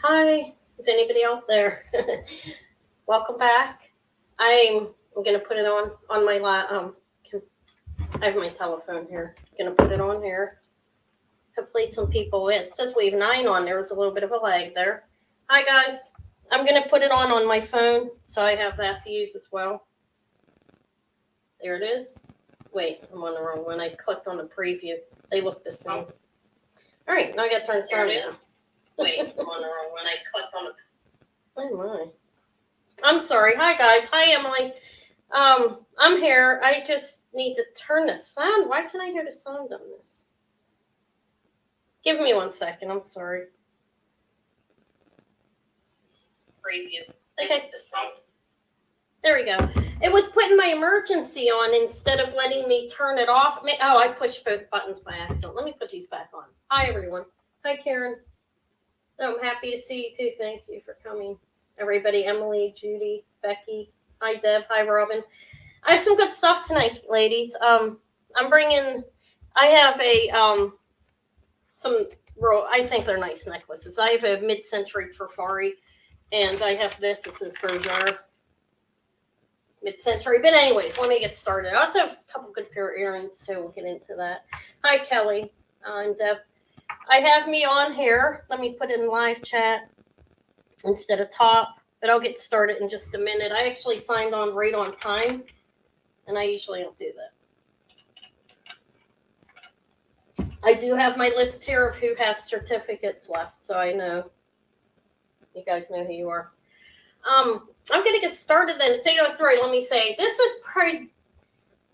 Hi, is anybody out there? Welcome back. I'm gonna put it on my I have my telephone here. Gonna put it on here. Hopefully some people. It says we have 9 on. There was a little bit of a lag there. Hi guys. I'm gonna put it on my phone, so I have that to use as well. There it is. Wait, I'm on the wrong one. I clicked on the preview. They look the same. All right, now I gotta turn the sound down. Wait, I'm on the wrong one. I clicked on the. Oh my. I'm sorry. Hi guys. Hi Emily. I'm here. I just need to turn the sound. Why can't I hear the sound on this? Give me 1 second. I'm sorry. Preview. Okay. There we go. It was putting my emergency on instead of letting me turn it off. Oh, I pushed both buttons by accident. Let me put these back on. Hi everyone. Hi Karen. I'm happy to see you too. Thank you for coming. Everybody, Emily, Judy, Becky. Hi Deb. Hi Robin. I have some good stuff tonight, ladies. I have I think they're nice necklaces. I have a mid-century Trifari, and I have this. This is Bergere, mid-century. But anyways, let me get started. I also have a couple good pair of earrings too. We'll get into that. Hi Kelly and Deb. I have me on here. Let me put it in live chat instead of top, but I'll get started in just a minute. I actually signed on right on time, and I usually don't do that. I do have my list here of who has certificates left, so I know you guys know who you are. I'm going to get started then. It's 8:03. Let me say, this is probably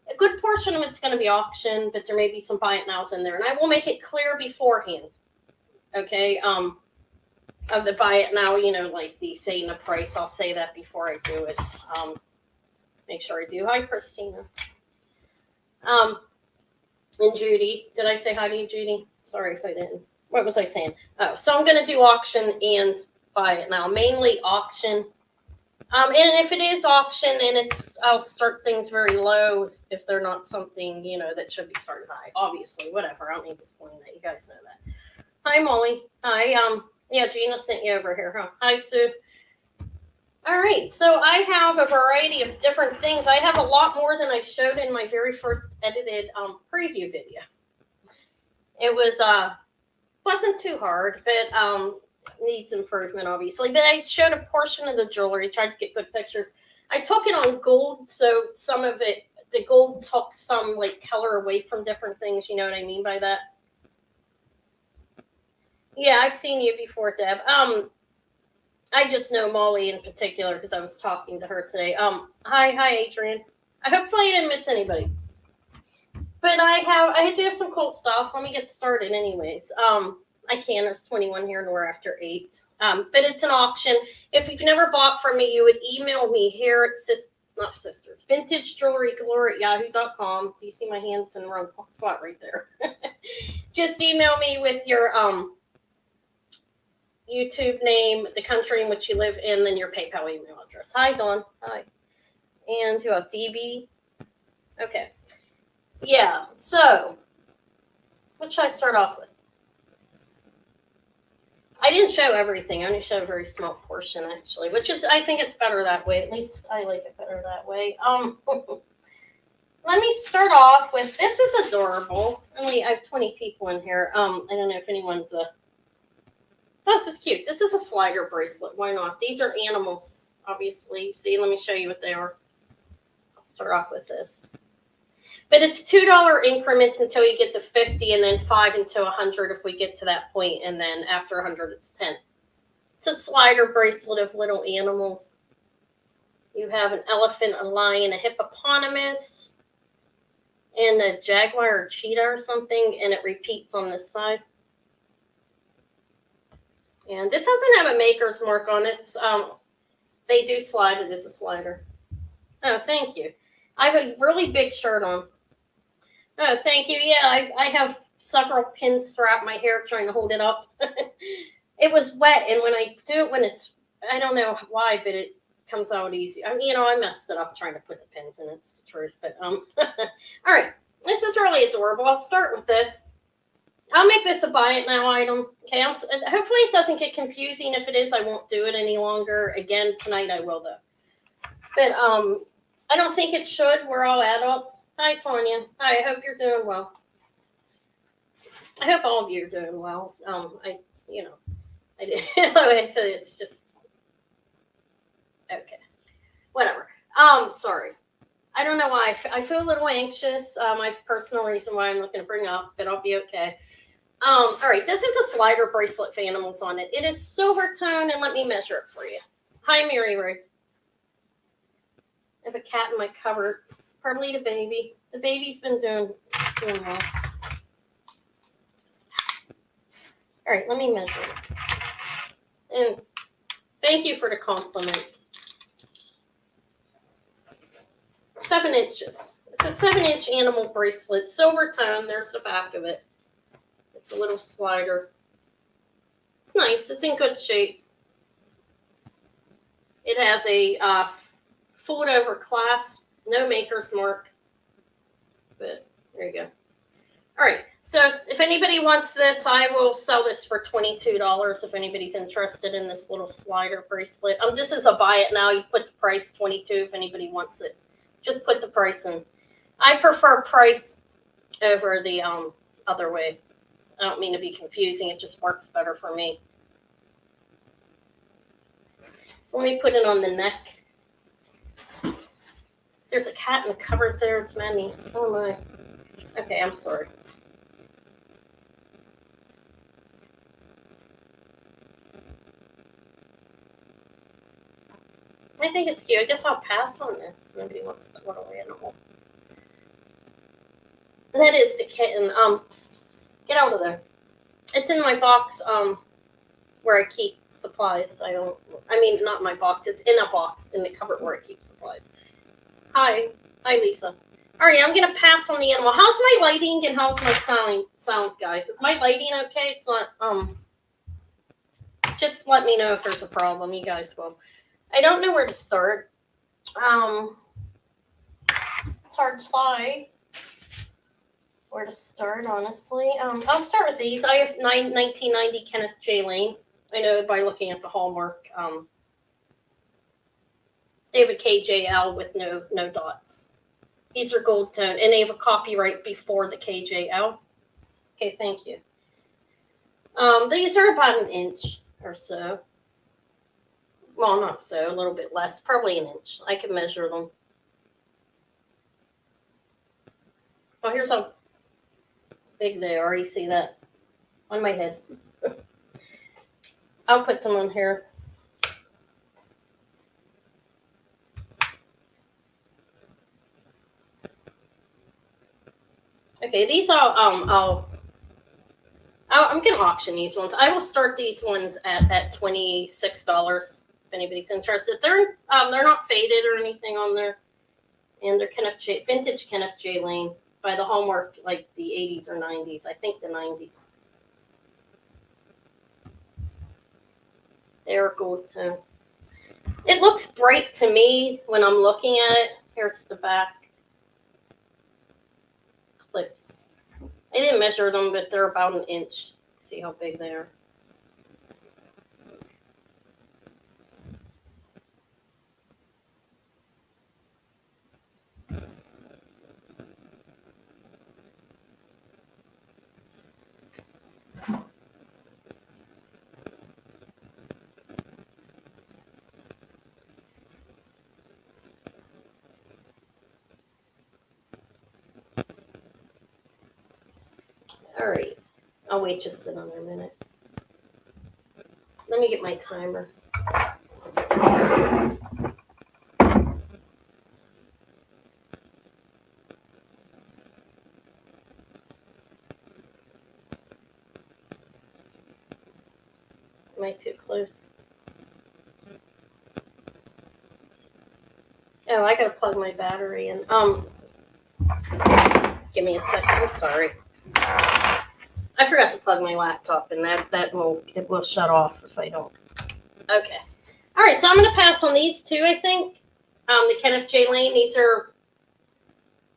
a good portion of it's going to be auction, but there may be some buy it nows in there, and I will make it clear beforehand. Okay, of the buy it now, like the saying the price. I'll say that before I do it. Make sure I do. Hi, Christina. And Judy. Did I say hi to you, Judy? Sorry if I didn't. What was I saying? Oh, so I'm going to do auction and buy it now. Mainly auction. And if it is auction and I'll start things very low if they're not something, that should be started high. Obviously, whatever. I don't need to explain that. You guys know that. Hi, Molly. Hi. Yeah, Gina sent you over here, huh? Hi, Sue. All right. So I have a variety of different things. I have a lot more than I showed in my very first edited preview video. It wasn't too hard, but needs improvement, obviously. But I showed a portion of the jewelry, tried to get good pictures. I took it on gold, so some of it, the gold took some color away from different things. You know what I mean by that? Yeah, I've seen you before, Deb. I just know Molly in particular because I was talking to her today. Hi, Adrian. Hopefully I didn't miss anybody. But I do have some cool stuff. Let me get started, anyways. I can. There's 21 here, and we're after 8. But it's an auction. If you've never bought from me, you would email me here at Vintagejewelrygalore@yahoo.com. Do you see my hands in the wrong spot right there? Just email me with your YouTube name, the country in which you live in, then your PayPal email address. Hi, Dawn. Hi. And who else? DB. Okay. Yeah. So, what should I start off with? I didn't show everything. I only showed a very small portion, actually, which is, I think it's better that way. At least I like it better that way. Let me start off with, this is adorable. I have 20 people in here. I don't know if anyone's oh, this is cute. This is a slider bracelet. Why not? These are animals, obviously. See, let me show you what they are. I'll start off with this. But it's $2 increments until you get to 50, and then 5 until 100 if we get to that point, and then after 100 it's 10. It's a slider bracelet of little animals. You have an elephant, a lion, a hippopotamus, and a jaguar or cheetah or something, and it repeats on this side. And it doesn't have a maker's mark on it. They do slide. It is a slider. Oh, thank you. I have a really big shirt on. Oh, thank you. Yeah, I have several pins throughout my hair trying to hold it up. It was wet, and when I do it when it's, I don't know why, but it comes out easy. I messed it up trying to put the pins in. It's the truth. But all right. This is really adorable. I'll start with this. I'll make this a buy it now item. Okay, hopefully it doesn't get confusing. If it is, I won't do it any longer. Again, tonight I will though. But I don't think it should. We're all adults. Hi, Tanya. Hi, I hope you're doing well. I hope all of you are doing well. I did. I said it's just okay. Whatever. Sorry. I don't know why. I feel a little anxious. I have a personal reason why I'm not going to bring up, but I'll be okay. All right. This is a slider bracelet for animals on it. It is silver tone, and let me measure it for you. Hi, Mary Ray. I have a cat in my cupboard. Probably the baby. The baby's been doing well. All right, let me measure it. And thank you for the compliment. 7 inches. It's a 7-inch animal bracelet. Silver tone. There's the back of it. It's a little slider. It's nice. It's in good shape. It has a fold over clasp. No maker's mark. But there you go. All right. So if anybody wants this, I will sell this for $22 if anybody's interested in this little slider bracelet. This is a buy it now. You put the price $22 if anybody wants it. Just put the price in. I prefer price over the other way. I don't mean to be confusing. It just works better for me. So let me put it on the neck. There's a cat in the cupboard there. It's Manny. Oh my. Okay, I'm sorry. I think it's cute. I guess I'll pass on this. Nobody wants the little animal. That is the kitten. Get out of there. It's in my box. Where I keep supplies. Not my box. It's in a box in the cupboard where I keep supplies. Hi, Lisa. All right, I'm gonna pass on the animal. How's my lighting and how's my sound, guys? Is my lighting okay? It's not. Just let me know if there's a problem. You guys will. I don't know where to start. It's hard to say where to start, honestly. I'll start with these. I have 1990 Kenneth J. Lane. I know by looking at the hallmark. They have a KJL with no dots. These are gold tone, and they have a copyright before the KJL. Okay, thank you. These are about an inch or so. Well, not so, a little bit less, probably an inch. I can measure them. Oh, here's how big they are. You see that on my head. I'll put them on here. Okay, these I'm gonna auction these ones. I will start these ones at $26 if anybody's interested. They're not faded or anything on there, and they're vintage Kenneth J. Lane by the hallmark, like the 80s or 90s. I think the 90s. They're gold tone. It looks bright to me when I'm looking at it. Here's the back clips. I didn't measure them, but they're about an inch. See how big they are. All right, I'll wait just another minute. Let me get my timer. Am I too close? Oh, I gotta plug my battery in. Give me a second. I'm sorry. I forgot to plug my laptop, and it will shut off if I don't. Okay. All right, so I'm going to pass on these two, I think. The Kenneth J. Lane. These are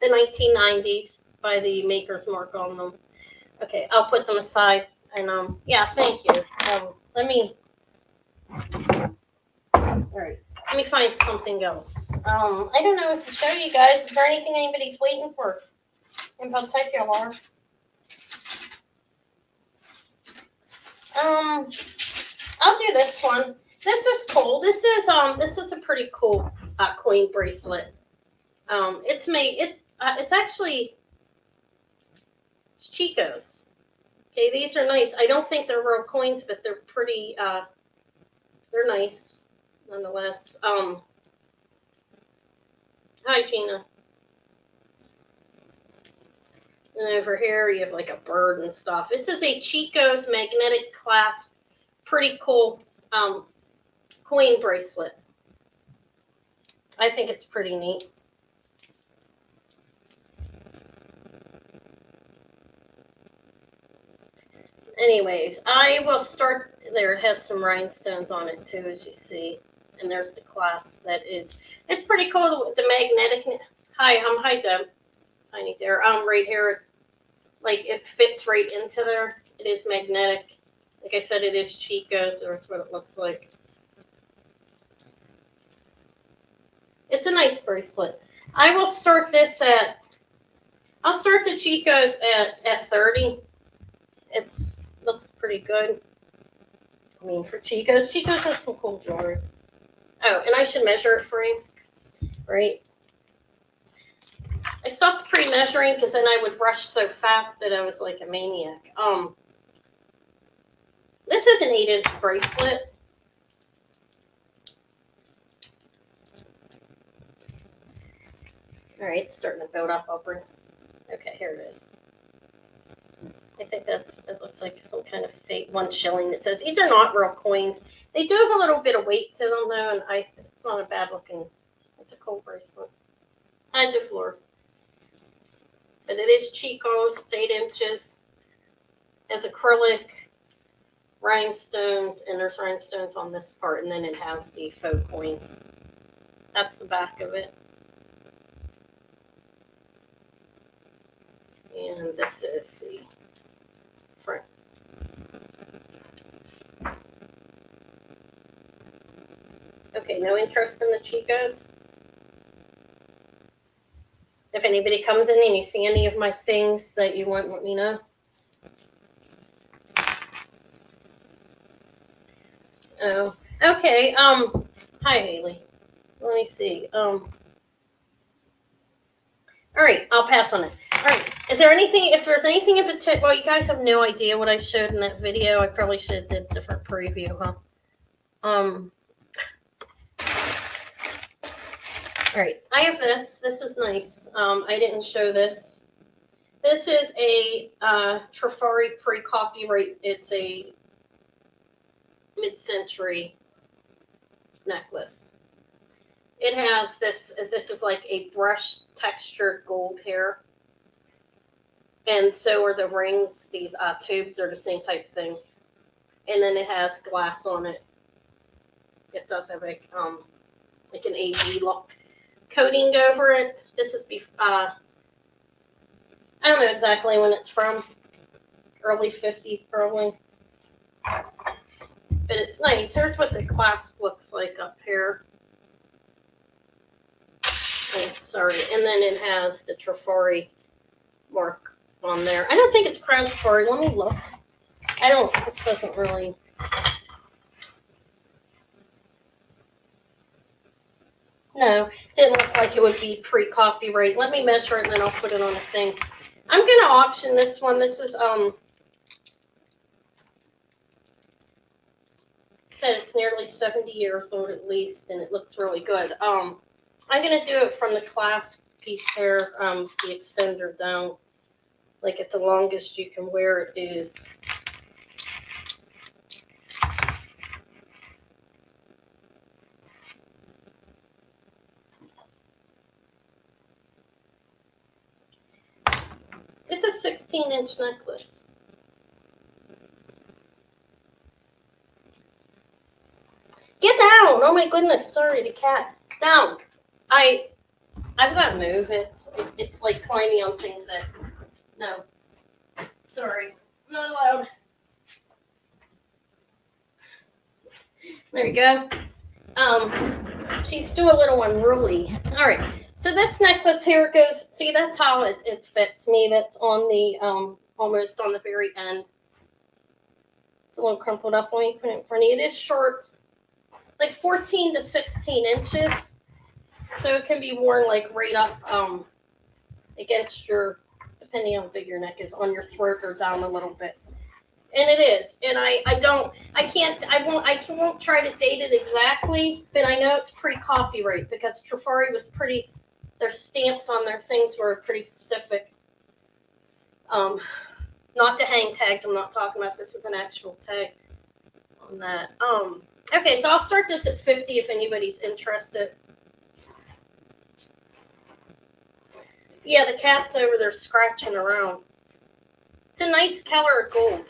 the 1990s by the maker's mark on them. Okay, I'll put them aside. And yeah, thank you. Let me. All right. Let me find something else. I don't know what to show you guys. Is there anything anybody's waiting for in particular? I'll do this one. This is cool. This is a pretty cool coin bracelet. It's made. It's actually it's Chico's. Okay, these are nice. I don't think they're real coins, but they're pretty. They're nice, nonetheless. Hi, Gina. And over here you have like a bird and stuff. This is a Chico's magnetic clasp. Pretty cool coin bracelet. I think it's pretty neat. Anyways, I will start. There, it has some rhinestones on it too, as you see. And there's the clasp. It's pretty cool. The magnetic. Hi, Deb. Tiny there. Right here, like it fits right into there. It is magnetic. Like I said, it is Chico's. That's what it looks like. It's a nice bracelet. I will start this at. I'll start the Chico's at 30. Looks pretty good. I mean, for Chico's has some cool jewelry. Oh, and I should measure it for you, right? I stopped pre-measuring because then I would rush so fast that I was like a maniac. This is an 8-inch bracelet. All right, it's starting to build up. Okay, here it is. I think it looks like some kind of fake 1 shilling. It says these are not real coins. They do have a little bit of weight to them though, and it's not a bad looking. It's a cool bracelet. Hi, DeFleur. But it is Chico's. It's 8 inches. Has acrylic rhinestones, and there's rhinestones on this part, and then it has the faux coins. That's the back of it. And this is the front. Okay, no interest in the Chico's? If anybody comes in and you see any of my things that you want, let me know. Oh, okay. Hi, Haley. Let me see. All right, I'll pass on it. All right. Is there anything, if there's anything in particular, well, you guys have no idea what I showed in that video. I probably should have did a different preview, huh? All right, I have this. This is nice. I didn't show this. This is a Trifari pre-copyright. It's a mid-century necklace. It has this is like a brushed textured gold hair. And so are the rings. These tubes are the same type thing. And then it has glass on it. It does have like an AV look coating over it. This is I don't know exactly when it's from. Early 50s probably. But it's nice. Here's what the clasp looks like up here. Oh, sorry. And then it has the Trifari mark on there. I don't think it's crown Trifari. Let me look. This doesn't really. No, didn't look like it would be pre-copyright. Let me measure it and then I'll put it on the thing. I'm going to auction this one. This is, said it's nearly 70 years old at least, and it looks really good. I'm going to do it from the clasp piece there, the extender down. Like at the longest you can wear it is. It's a 16-inch necklace. Get down! Oh my goodness, sorry, the cat. Down. I've got to move it. It's like climbing on things that, no. Sorry, not allowed. There you go. She's still a little unruly. All right. So this necklace here goes. See, that's how it fits me. That's on the almost on the very end. It's a little crumpled up when you put it in front of you. It is short, like 14 to 16 inches. So it can be worn like right up against your, depending on how big your neck is, on your throat or down a little bit. And it is. And I won't try to date it exactly, but I know it's pre-copyright because Trifari was pretty, their stamps on their things were pretty specific. Not the hang tags, I'm not talking about. This is an actual tag on that. Okay, so I'll start this at 50 if anybody's interested. Yeah, the cat's over there scratching around. It's a nice color of gold.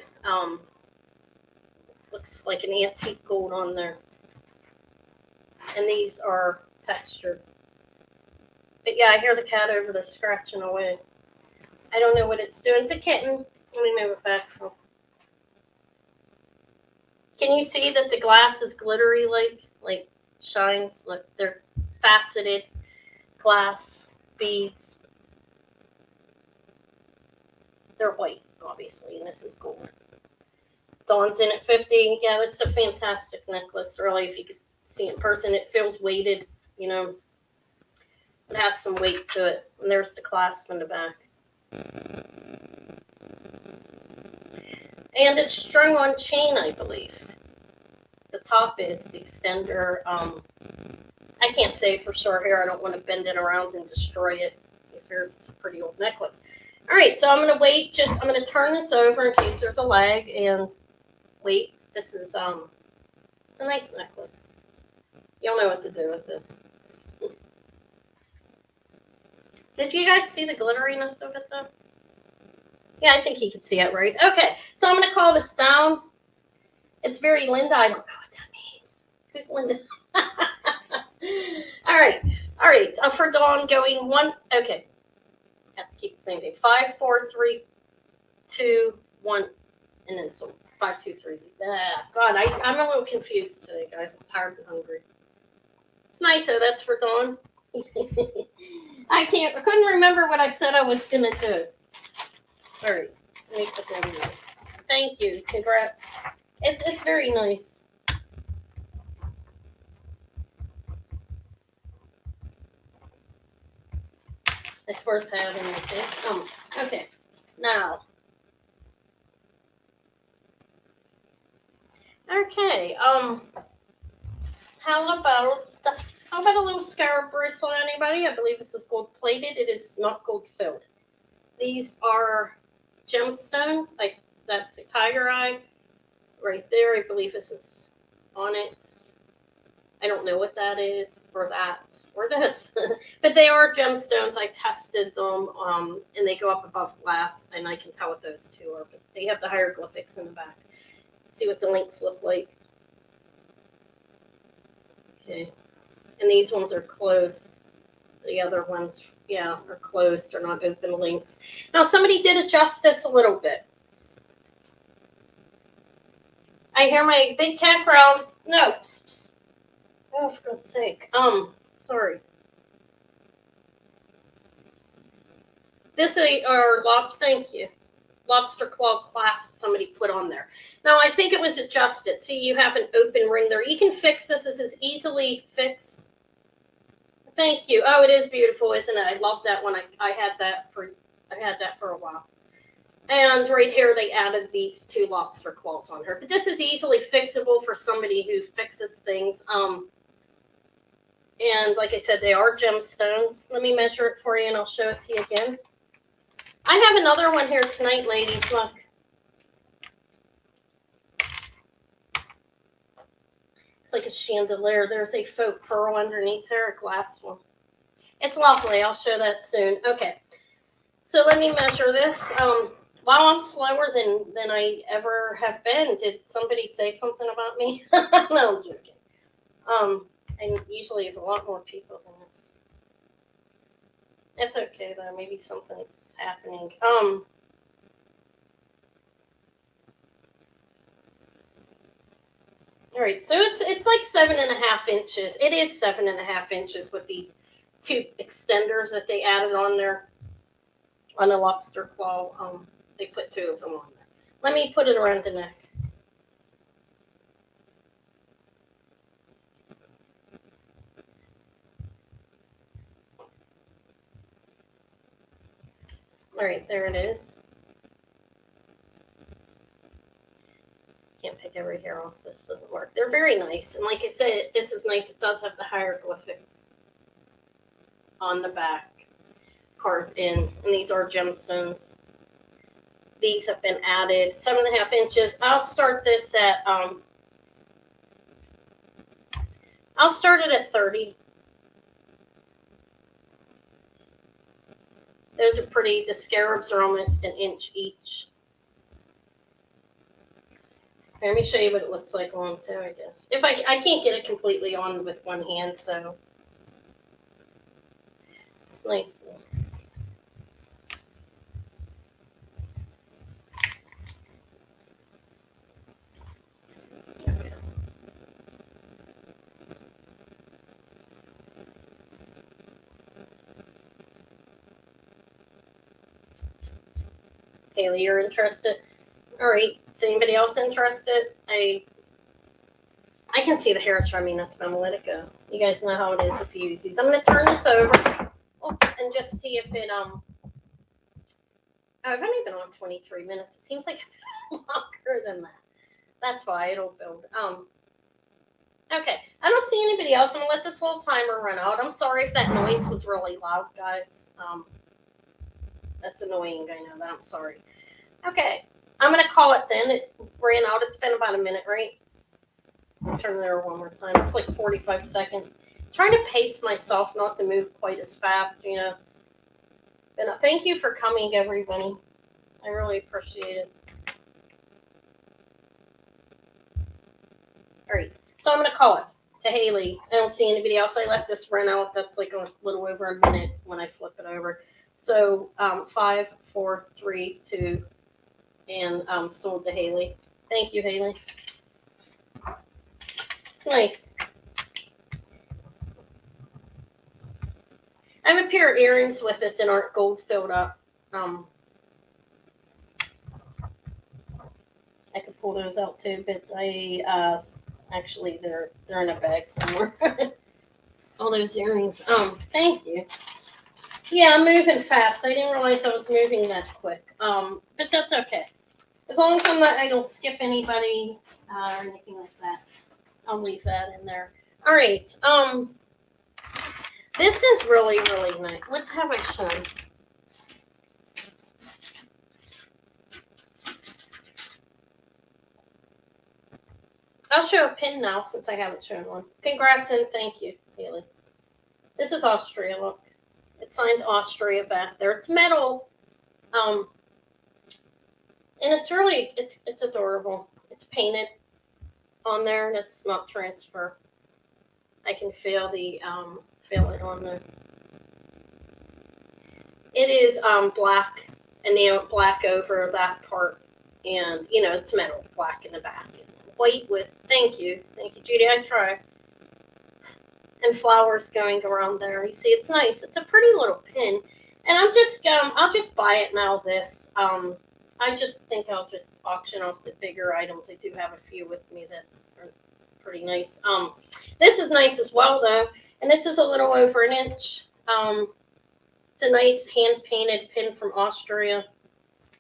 Looks like an antique gold on there. And these are textured. But yeah, I hear the cat over there scratching away. I don't know what it's doing. It's a kitten. Let me move it back so. Can you see that the glass is glittery, like shines, like they're faceted glass beads? They're white, obviously, and this is gold. Dawn's in at 50. Yeah, this is a fantastic necklace. Really, if you could see it in person, it feels weighted, you know. It has some weight to it. And there's the clasp in the back. And it's strung on chain, I believe. The top is the extender. I can't say for sure here. I don't want to bend it around and destroy it. It's a pretty old necklace. All right, so I'm going to wait. I'm going to turn this over in case there's a lag and wait. This is, it's a nice necklace. You'll know what to do with this. Did you guys see the glitteriness of it, though? Yeah, I think you can see it, right? Okay, so I'm going to call this down. It's very Linda. I don't know what that means. Who's Linda? All right. For Dawn, going one. Okay. Have to keep the same thing. 5, 4, 3, 2, 1, and then so 5, 2, 3. God, I'm a little confused today, guys. I'm tired and hungry. It's nice, though. That's for Dawn. I couldn't remember what I said I was gonna do. All right, let me put that in there. Thank you. Congrats. It's very nice. It's worth having, I think. Okay. Now. Okay. How about a little scarab bracelet, anybody? I believe this is gold plated. It is not gold filled. These are gemstones. That's a tiger eye right there. I believe this is onyx. I don't know what that is, or this, but they are gemstones. I tested them, and they go up above glass, and I can tell what those two are. But they have the hieroglyphics in the back. See what the links look like. Okay, and these ones are closed. The other ones, yeah, are closed. They're not open links. Now, somebody did adjust this a little bit. I hear my big cat growl. No, psst, psst. Oh, for God's sake. Sorry. This thank you. Lobster claw clasp somebody put on there. Now, I think it was adjusted. See, you have an open ring there. You can fix this. This is easily fixed. Thank you. Oh, it is beautiful, isn't it? I love that one. I had that for a while. And right here, they added these 2 lobster claws on her. But this is easily fixable for somebody who fixes things. And like I said, they are gemstones. Let me measure it for you, and I'll show it to you again. I have another one here tonight, ladies. Look. It's like a chandelier. There's a faux pearl underneath there, a glass one. It's lovely. I'll show that soon. Okay. So let me measure this. Wow, I'm slower than I ever have been. Did somebody say something about me? No, I'm joking. I usually have a lot more people than this. It's okay though. Maybe something's happening. All right, so it's like 7.5 inches. It is 7.5 inches with these two extenders that they added on there on the lobster claw. They put 2 of them on there. Let me put it around the neck. All right, there it is. Can't pick every hair off. This doesn't work. They're very nice. And like I said, this is nice. It does have the hieroglyphics on the back carved in. And these are gemstones. These have been added. 7.5 inches. I'll start this at, I'll start it at 30. Those are pretty. The scarabs are almost an inch each. Let me show you what it looks like on too, I guess. If I can't get it completely on with one hand, so it's nice. Okay. Haley, you're interested? All right. Is anybody else interested? I can see the hair trimming. That's why I'm gonna let it go. You guys know how it is if you use these. I'm gonna turn this over, and just see if it Oh, I've only been on 23 minutes. It seems like longer than that. That's why it'll build. Okay. I don't see anybody else. I'm gonna let this little timer run out. I'm sorry if that noise was really loud, guys. That's annoying. I know that. I'm sorry. Okay. I'm going to call it then. It ran out. It's been about a minute, right? I'll turn it over one more time. It's like 45 seconds. I'm trying to pace myself not to move quite as fast, you know. But thank you for coming, everybody. I really appreciate it. All right. So I'm going to call it to Haley. I don't see anybody else. I let this run out. That's like a little over a minute when I flip it over. So 5, 4, 3, 2, and sold to Haley. Thank you, Haley. It's nice. I have a pair of earrings with it that aren't gold filled up. I could pull those out too, but I actually they're in a bag somewhere. All those earrings. Thank you. Yeah, I'm moving fast. I didn't realize I was moving that quick. But that's okay. As long as I don't skip anybody or anything like that, I'll leave that in there. All right. This is really, really nice. What have I shown? I'll show a pin now since I haven't shown one. Congrats and thank you, Haley. This is Austria. Look, it signs Austria back there. It's metal. And it's really, it's adorable. It's painted on there, and it's not transfer. I can feel it on there. It is black, and black over that part, and you know it's metal, black in the back, white with. Thank you, Judy. I try. And flowers going around there. You see, it's nice. It's a pretty little pin, and I'll just buy it now. This I just think I'll just auction off the bigger items. I do have a few with me that are pretty nice. This is nice as well, though. And this is a little over an inch. It's a nice hand-painted pin from Austria.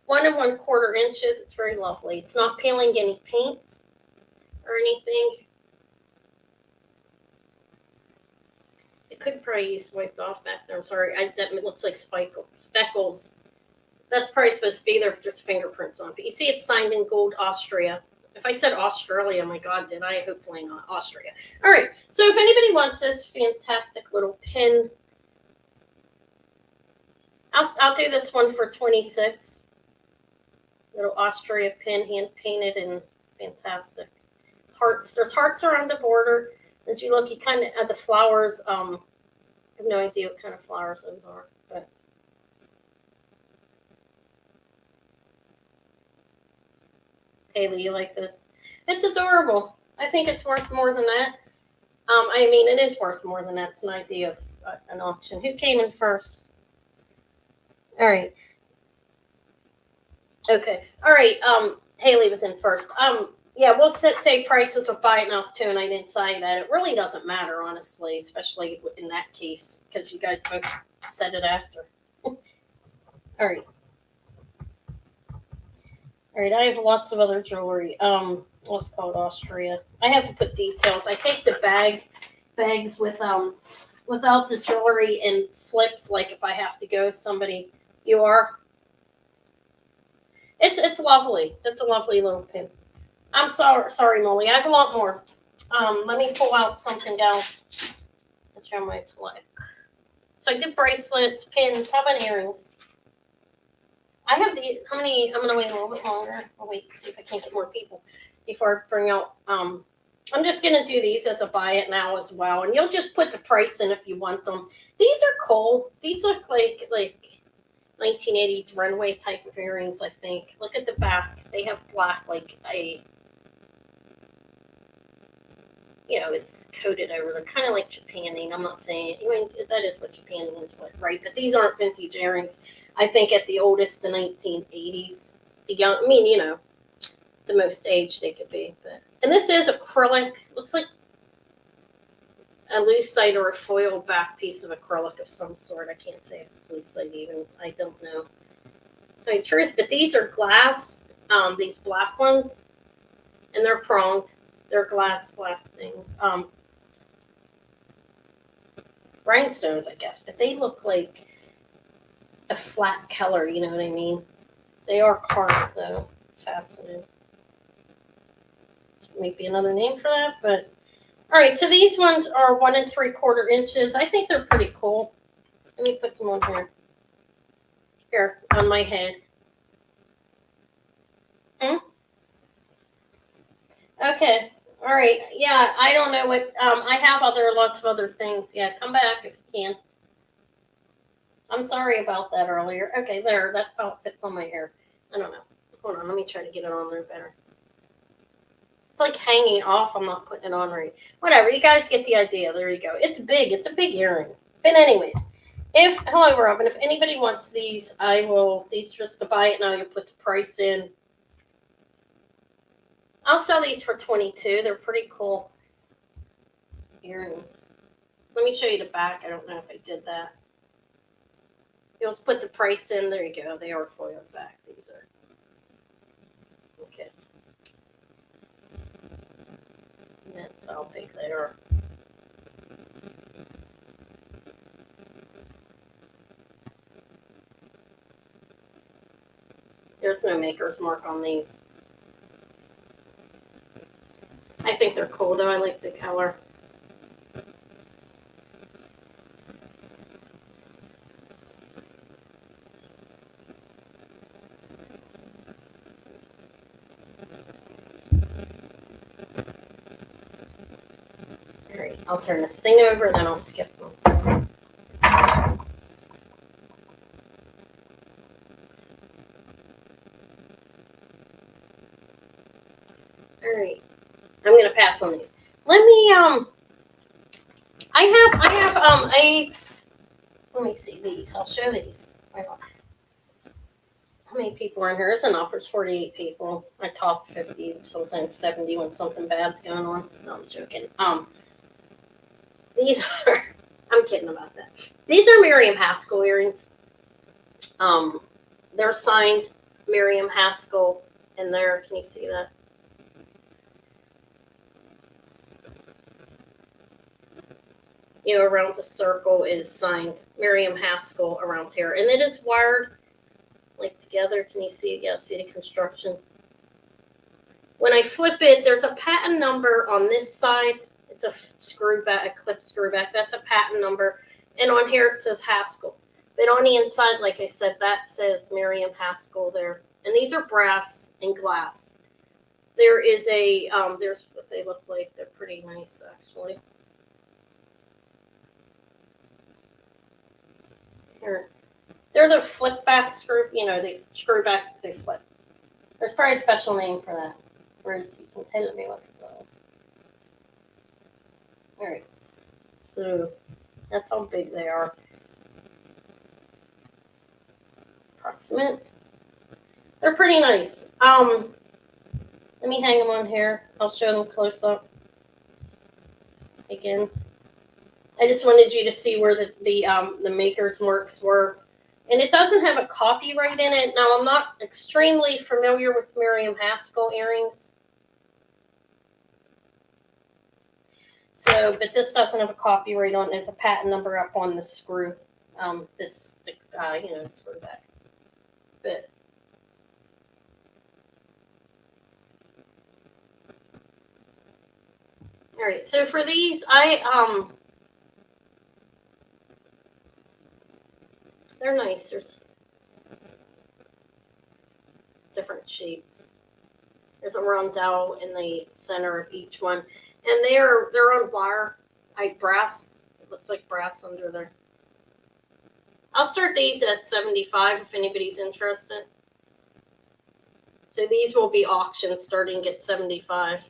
1 1/4 inches. It's very lovely. It's not peeling any paint or anything. It could probably use wiped off back there. I'm sorry. That looks like speckles. That's probably supposed to be there, just fingerprints on it. But you see it's signed in gold, Austria. If I said Australia, my God, did I? Hopefully not. Austria. All right. So if anybody wants this fantastic little pin, I'll do this one for 26. Little Austria pin, hand painted and fantastic. Hearts. There's hearts around the border. As you look, you kind of the flowers. I have no idea what kind of flowers those are, but. Haley, you like this? It's adorable. I think it's worth more than that. I mean, it is worth more than that. It's an idea of an auction. Who came in first? All right. Okay. All right. Haley was in first. Yeah, we'll say prices of buy it now's too, and I didn't say that. It really doesn't matter, honestly, especially in that case, because you guys both said it after. All right. All right, I have lots of other jewelry. What's called Austria. I have to put details. I take the bags with without the jewelry and slips. Like if I have to go, somebody, you are. It's lovely. It's a lovely little pin. I'm sorry, Molly. I have a lot more. Let me pull out something else to show my flick. So I did bracelets, pins. How about earrings? I have how many? I'm gonna wait a little bit longer. I'll wait and see if I can't get more people before I bring out. I'm just gonna do these as a buy it now as well, and you'll just put the price in if you want them. These are cool. These look like 1980s runway type of earrings. I think. Look at the back. They have black it's coated over. They're kind of like Japanning. I'm not saying. I mean, that is what Japanning is, right? But these aren't vintage earrings. I think at the oldest, the 1980s. The young, I mean, the most aged they could be. And this is acrylic. Looks like a lucite or a foil back piece of acrylic of some sort. I can't say if it's lucite even. I don't know. To tell you the truth, but these are glass. These black ones, and they're pronged. They're glass black things. Rhinestones, I guess, but they look like a flat color, you know what I mean? They are carved, though. Faceted. This might be another name for that, but... Alright, so these ones are 1 3/4 inches. I think they're pretty cool. Let me put them on here. Here, on my head. Okay. Alright. Yeah, I don't know what... I have lots of other things. Yeah, come back if you can. I'm sorry about that earlier. Okay, there. That's how it fits on my hair. I don't know. Hold on. Let me try to get it on there better. It's like hanging off. I'm not putting it on right. Whatever. You guys get the idea. There you go. It's big. It's a big earring. But anyways, hello, Robin. If anybody wants these, I will. These just to buy it now. You put the price in. I'll sell these for $22. They're pretty cool earrings. Let me show you the back. I don't know if I did that. You'll put the price in. There you go. They are foiled back. These are. Okay. And that's how big they are. There's no maker's mark on these. I think they're cool, though. I like the color. Alright, I'll turn this thing over, and then I'll skip them. Alright. I'm gonna pass on these. Let me I have let me see these. I'll show these. How many people are in here? There's enough. There's 48 people. I talk 50, sometimes 70 when something bad's going on. No, I'm joking. These are I'm kidding about that. These are Miriam Haskell earrings. They're signed Miriam Haskell in there. Can you see that? Around the circle is signed Miriam Haskell around here. And it is wired like together. Can you see it? Yeah, see the construction. When I flip it, there's a patent number on this side. It's a screw back, a clip screw back. That's a patent number. And on here it says Haskell. But on the inside, like I said, that says Miriam Haskell there. And these are brass and glass. There is a, there's what they look like. They're pretty nice, actually. Here. They're the flip back screw, they screw backs, but they flip. There's probably a special name for that. Whereas you can tell me what it does. All right. So that's how big they are. Approximate. They're pretty nice. Let me hang them on here. I'll show them close up. Again, I just wanted you to see where the maker's marks were. And it doesn't have a copyright in it. Now, I'm not extremely familiar with Miriam Haskell earrings. So, but this doesn't have a copyright on it. There's a patent number up on the screw. Screw back. But all right, so for these, they're nice. There's different shapes. There's a rondelle in the center of each one, and they're on wire, brass. It looks like brass under there. I'll start these at $75 if anybody's interested. So these will be auctioned starting at $75. Let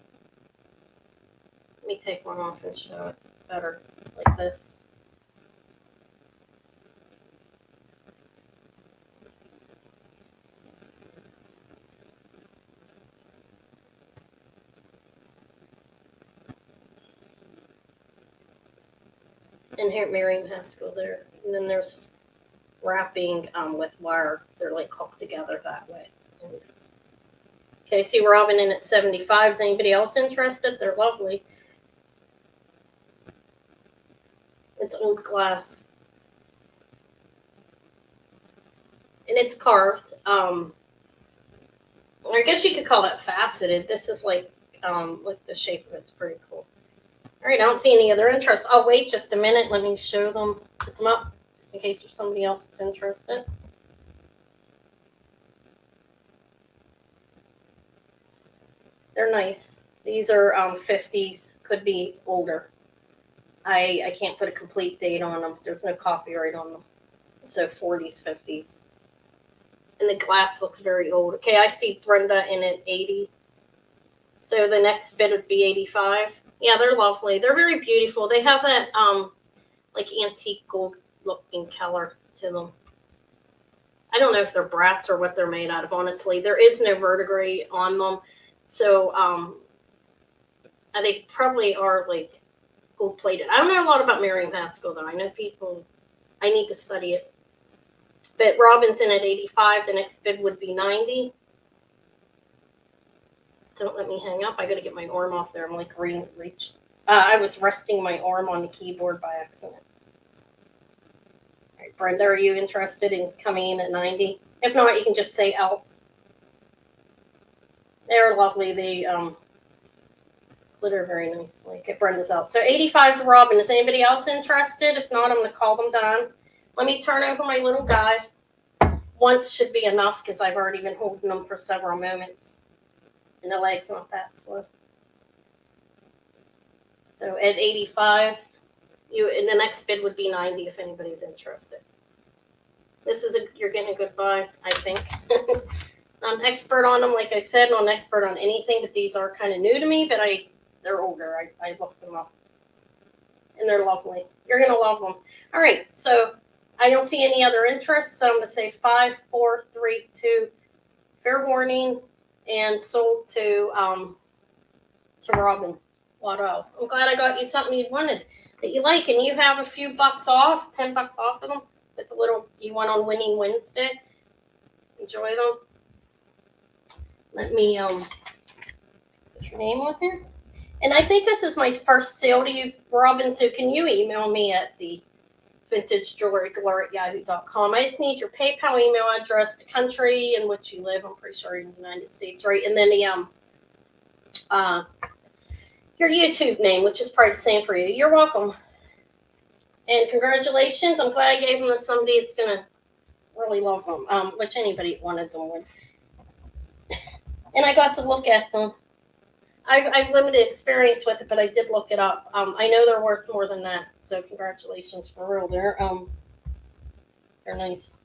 me take one off and show it better, like this. And here, Miriam Haskell there. And then there's wrapping with wire. They're like hooked together that way. Okay, see Robin in at 75. Is anybody else interested? They're lovely. It's old glass. And it's carved. I guess you could call that faceted. This is like the shape of it's pretty cool. All right, I don't see any other interest. I'll wait just a minute. Let me show them, put them up, just in case there's somebody else that's interested. They're nice. These are 50s, could be older. I can't put a complete date on them. There's no copyright on them. So 40s, 50s. And the glass looks very old. Okay, I see Brenda in at 80. So the next bid would be 85. Yeah, they're lovely. They're very beautiful. They have that like antique gold looking color to them. I don't know if they're brass or what they're made out of, honestly. There is no verdigris on them. So they probably are like gold plated. I don't know a lot about Miriam Haskell though. I know people, I need to study it. But Robin's in at 85. The next bid would be 90. Don't let me hang up. I got to get my arm off there. I'm like reach. I was resting my arm on the keyboard by accident. All right, Brenda, are you interested in coming in at 90? If not, you can just say out. They're lovely. They glitter very nicely. Get Brenda's out. So 85 to Robin. Is anybody else interested? If not, I'm going to call them down. Let me turn over my little guy. Once should be enough because I've already been holding them for several moments. And the leg's not that slow. So at 85, and the next bid would be 90 if anybody's interested. This is you're getting a good buy, I think. I'm expert on them, like I said, not an expert on anything, but these are kind of new to me, but they're older. I looked them up. And they're lovely. You're going to love them. All right, so I don't see any other interest, so I'm going to say 5, 4, 3, 2, fair warning. And sold to Robin. Wow. I'm glad I got you something you wanted that you like, and you have a few bucks off, $10 off of them. With the little you went on Winning Wednesday. Enjoy them. Let me put your name on here. And I think this is my first sale to you, Robin. So can you email me at the Vintagejewelrygalore@yahoo.com. I just need your PayPal email address, the country in which you live. I'm pretty sure you're in the United States, right? And then your YouTube name, which is probably the same for you. You're welcome. And congratulations. I'm glad I gave them to somebody that's going to really love them, which anybody wanted them would. And I got to look at them. I've limited experience with it, but I did look it up. I know they're worth more than that, so congratulations for real. They're nice.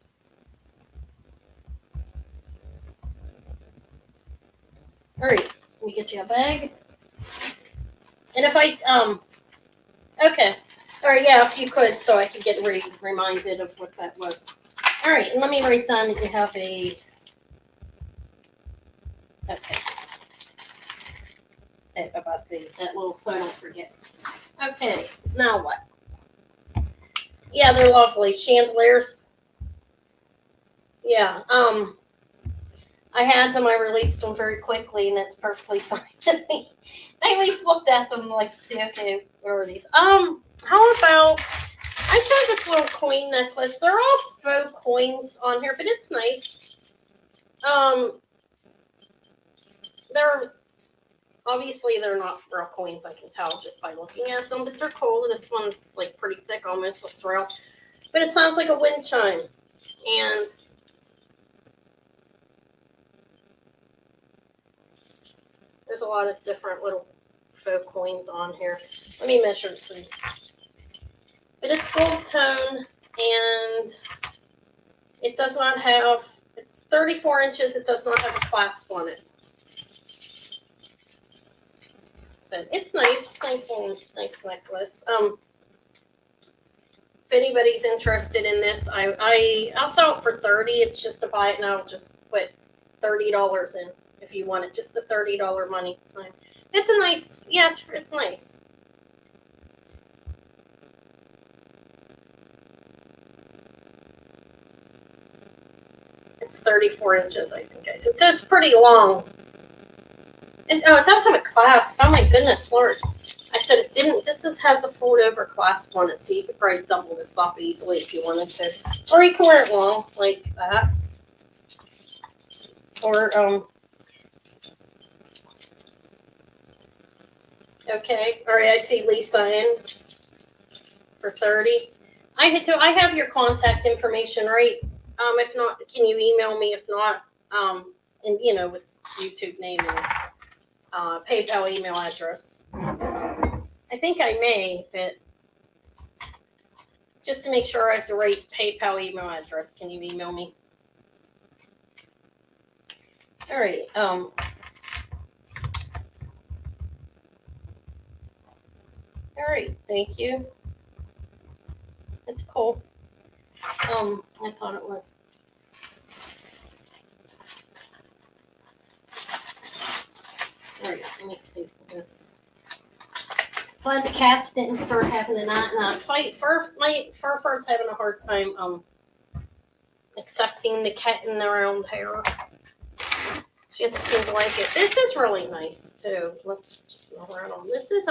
All right, let me get you a bag. And if I Okay. All right, yeah, if you could, so I could get reminded of what that was. All right, and let me write down that you have a. Okay. About that little, so I don't forget. Okay, now what? Yeah, they're lovely chandeliers. Yeah. I had them. I released them very quickly, and it's perfectly fine. I at least looked at them like, see, okay, what are these? How about I showed this little coin necklace. They're all faux coins on here, but it's nice. They're obviously they're not real coins. I can tell just by looking at them, but they're cool. This one's like pretty thick, almost looks real, but it sounds like a wind chime, and there's a lot of different little faux coins on here. Let me measure it for you. But it's gold tone, and it does not have, it's 34 inches. It does not have a clasp on it. But it's nice, nice necklace. If anybody's interested in this, I'll sell it for $30. It's just to buy it, and I'll just put $30 in if you want it. Just the $30 money. It's nice. It's a nice, yeah, it's nice. It's 34 inches, I think I said. So it's pretty long. And oh, it does have a clasp. Oh my goodness, Lord. I said it didn't. This has a fold over clasp on it, so you could probably double this up easily if you wanted to. Or you can wear it long, like that. Or, okay. All right, I see Lisa in for 30. I have your contact information, right? If not, can you email me? If not, and with YouTube name and PayPal email address. I think I may, but just to make sure I have the right PayPal email address, can you email me? All right. All right. Thank you. It's cool. I thought it was. All right. Let me see for this. Glad the cats didn't start having a not fight. My fur's having a hard time accepting the kitten around hair. She doesn't seem to like it. This is really nice too. Let's just smell around on. This is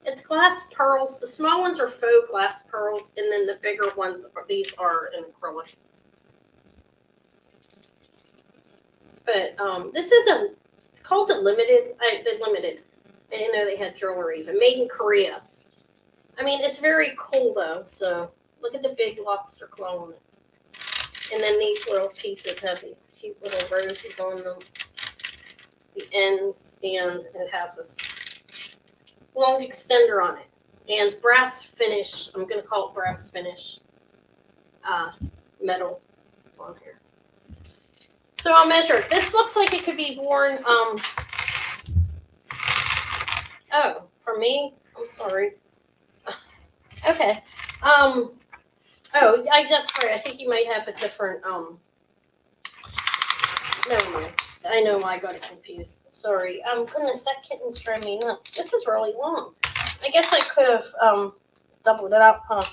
it's glass pearls. The small ones are faux glass pearls, and then the bigger ones these are in acrylic. But this is it's called the limited. The limited. I didn't know they had jewelry even made in Korea. I mean, it's very cool though. So look at the big lobster claw on it. And then these little pieces have these cute little roses on them. The ends, and it has this long extender on it. And brass finish. I'm going to call it brass finish. Metal on here. So I'll measure. This looks like it could be worn. Oh, for me? I'm sorry. Okay. Oh, that's right. I think you might have a different. Never mind. I know I got it confused. Sorry. Goodness, that kitten's driving me nuts. This is really long. I guess I could have doubled it up, huh?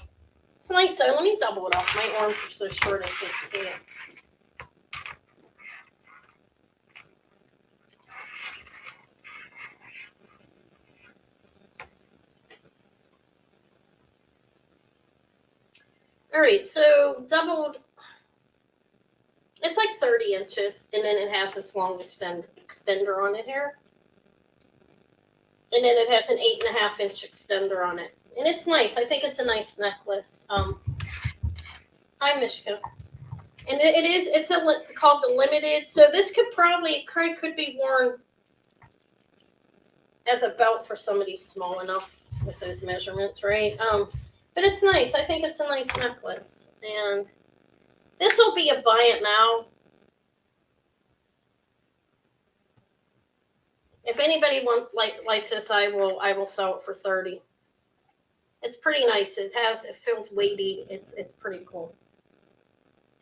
It's nice. So let me double it up. My arms are so short I can't see it. All right, so doubled. It's like 30 inches, and then it has this long extender on it here. And then it has an 8.5 inch extender on it. And it's nice. I think it's a nice necklace. Hi, Mishka. And it's called the Limited. So this could be worn as a belt for somebody small enough with those measurements, right? But it's nice. I think it's a nice necklace. And this will be a buy it now. If anybody likes this, I will sell it for 30. It's pretty nice. It feels weighty. It's pretty cool.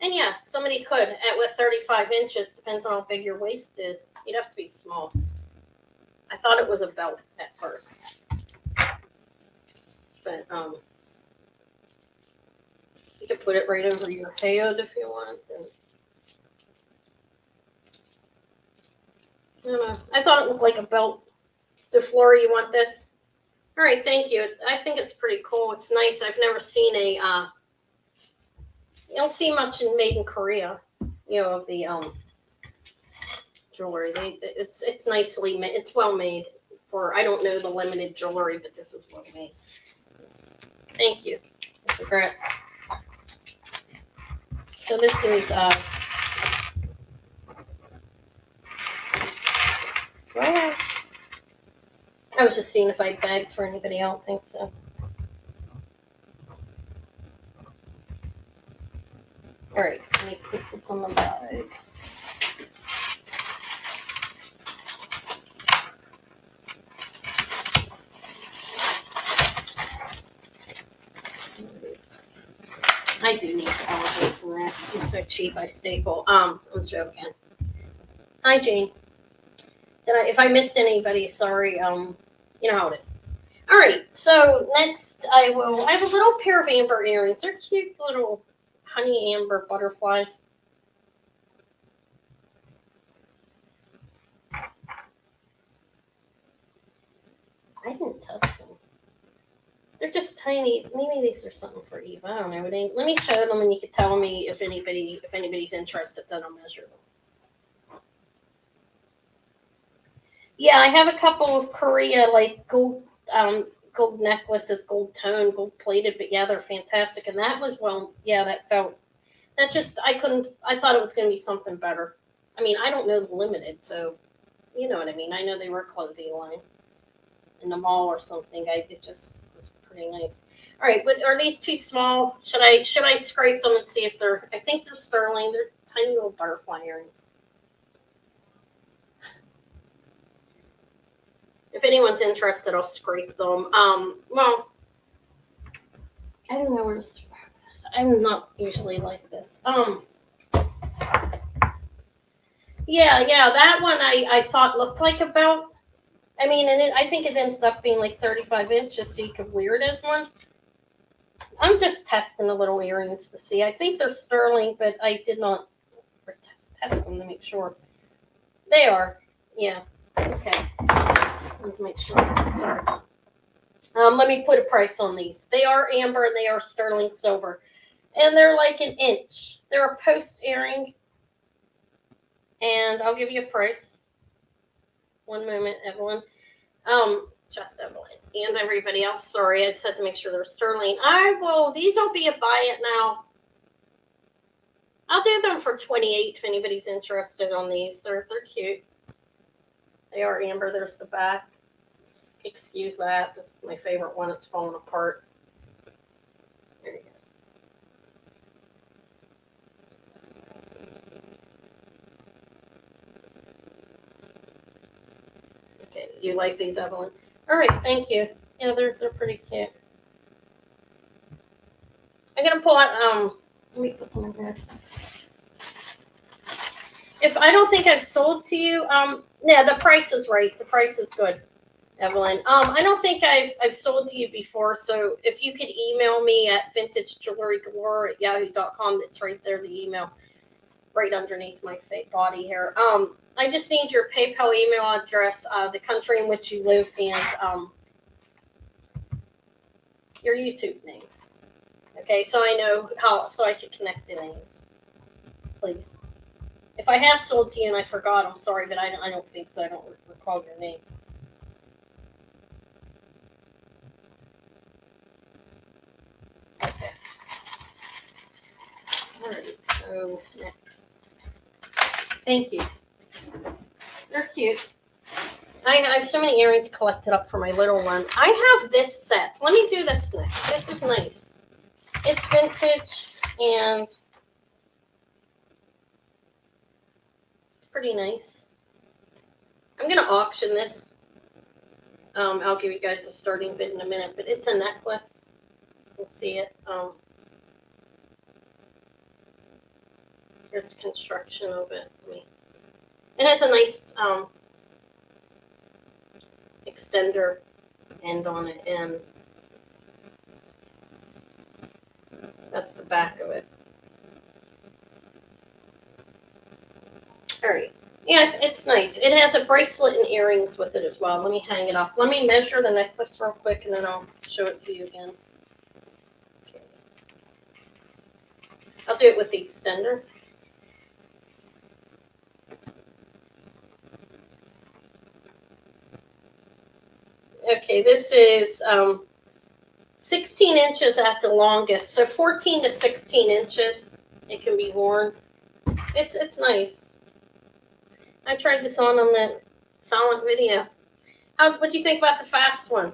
And yeah, somebody could with 35 inches. Depends on how big your waist is. You'd have to be small. I thought it was a belt at first, but you could put it right over your head if you want. And I don't know. I thought it looked like a belt. The Flora, you want this? All right, thank you. I think it's pretty cool. It's nice. I've never seen a. You don't see much made in Korea. Of the jewelry. It's nicely made. It's well made. For I don't know the limited jewelry, but this is well made. Thank you. Congrats. So this is well, I was just seeing if I had bags for anybody. I don't think so. All right, let me put it on the bag. I do need to elevate from that. It's so cheap, I staple. I'm joking. Hi, Jane. If I missed anybody, sorry. You know how it is. All right, so next I have a little pair of amber earrings. They're cute little honey amber butterflies. I didn't test them. They're just tiny. Maybe these are something for Eve. I don't know. Let me show them, and you can tell me if anybody's interested. Then I'll measure them. Yeah, I have a couple of Korea like gold necklaces, gold tone, gold plated. But yeah, they're fantastic. And that was I thought it was going to be something better. I mean, I don't know the limited, so you know what I mean. I know they were a clothing line in the mall or something. It just was pretty nice. All right, but are these too small? Should I scrape them and see if they're? I think they're sterling. They're tiny little butterfly earrings. If anyone's interested, I'll scrape them. Well, I don't know where to start. I'm not usually like this. Yeah, that one I thought looked like a belt. I mean, and I think it ends up being like 35 inches, so you could wear it as one. I'm just testing the little earrings to see. I think they're sterling, but I did not test them to make sure. They are. Yeah. Okay. Let's make sure. Sorry. Let me put a price on these. They are amber and they are sterling silver. And they're like an inch. They're a post earring. And I'll give you a price. One moment, Evelyn. Just Evelyn and everybody else. Sorry, I just had to make sure they're sterling. These will be a buy it now. I'll do them for $28 if anybody's interested on these. They're cute. They are amber. There's the back. Excuse that. This is my favorite one. It's falling apart. There you go. Okay, you like these, Evelyn? All right, thank you. Yeah, they're pretty cute. I'm gonna pull out. Let me put them in there. If I don't think I've sold to you, yeah, the price is right. The price is good, Evelyn. I don't think I've sold to you before, so if you could email me at vintagejewelrygalore@yahoo.com, it's right there, the email, right underneath my body here. I just need your PayPal email address, the country in which you live, and your YouTube name. Okay, so I know so I can connect the names, please. If I have sold to you and I forgot, I'm sorry, but I don't think so. I don't recall your name. Okay. All right, so next. Thank you. They're cute. I have so many earrings collected up for my little one. I have this set. Let me do this next. This is nice. It's vintage and it's pretty nice. I'm going to auction this. I'll give you guys a starting bid in a minute, but it's a necklace. You can see it. Here's the construction of it. It has a nice extender end on it, and that's the back of it. All right. Yeah, it's nice. It has a bracelet and earrings with it as well. Let me hang it up. Let me measure the necklace real quick, and then I'll show it to you again. Okay. I'll do it with the extender. Okay, this is 16 inches at the longest, so 14 to 16 inches. It can be worn. It's nice. I tried this on the silent video. What do you think about the fast one?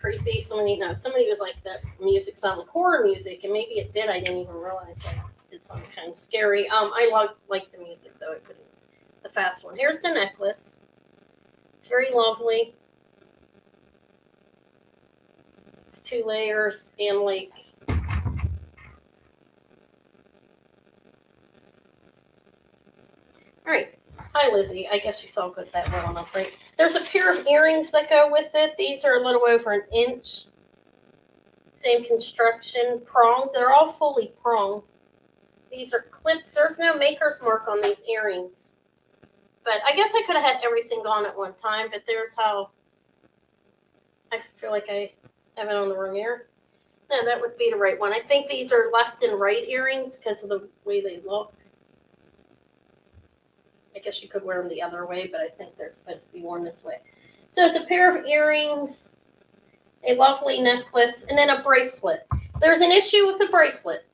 Creepy. Somebody was like, that music sounded like horror music, and maybe it did. I didn't even realize I did something kind of scary. I like the music though. I couldn't. The fast one. Here's the necklace. It's very lovely. It's 2 layers and like. All right. Hi, Lizzie. I guess you saw good that well enough, right? There's a pair of earrings that go with it. These are a little over an inch. Same construction, pronged. They're all fully pronged. These are clips. There's no maker's mark on these earrings. But I guess I could have had everything gone at one time, but there's how I feel like I have it on the wrong ear. No, that would be the right one. I think these are left and right earrings because of the way they look. I guess you could wear them the other way, but I think they're supposed to be worn this way. So it's a pair of earrings, a lovely necklace, and then a bracelet. There's an issue with the bracelet.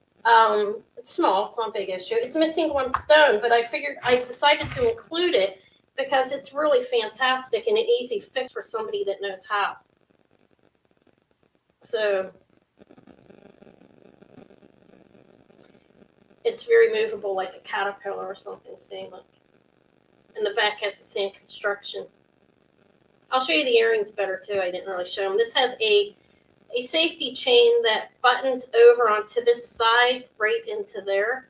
It's small. It's not a big issue. It's missing 1 stone, but I decided to include it because it's really fantastic and an easy fix for somebody that knows how. So it's very movable, like a caterpillar or something. See, look. And the back has the same construction. I'll show you the earrings better too. I didn't really show them. This has a safety chain that buttons over onto this side right into there.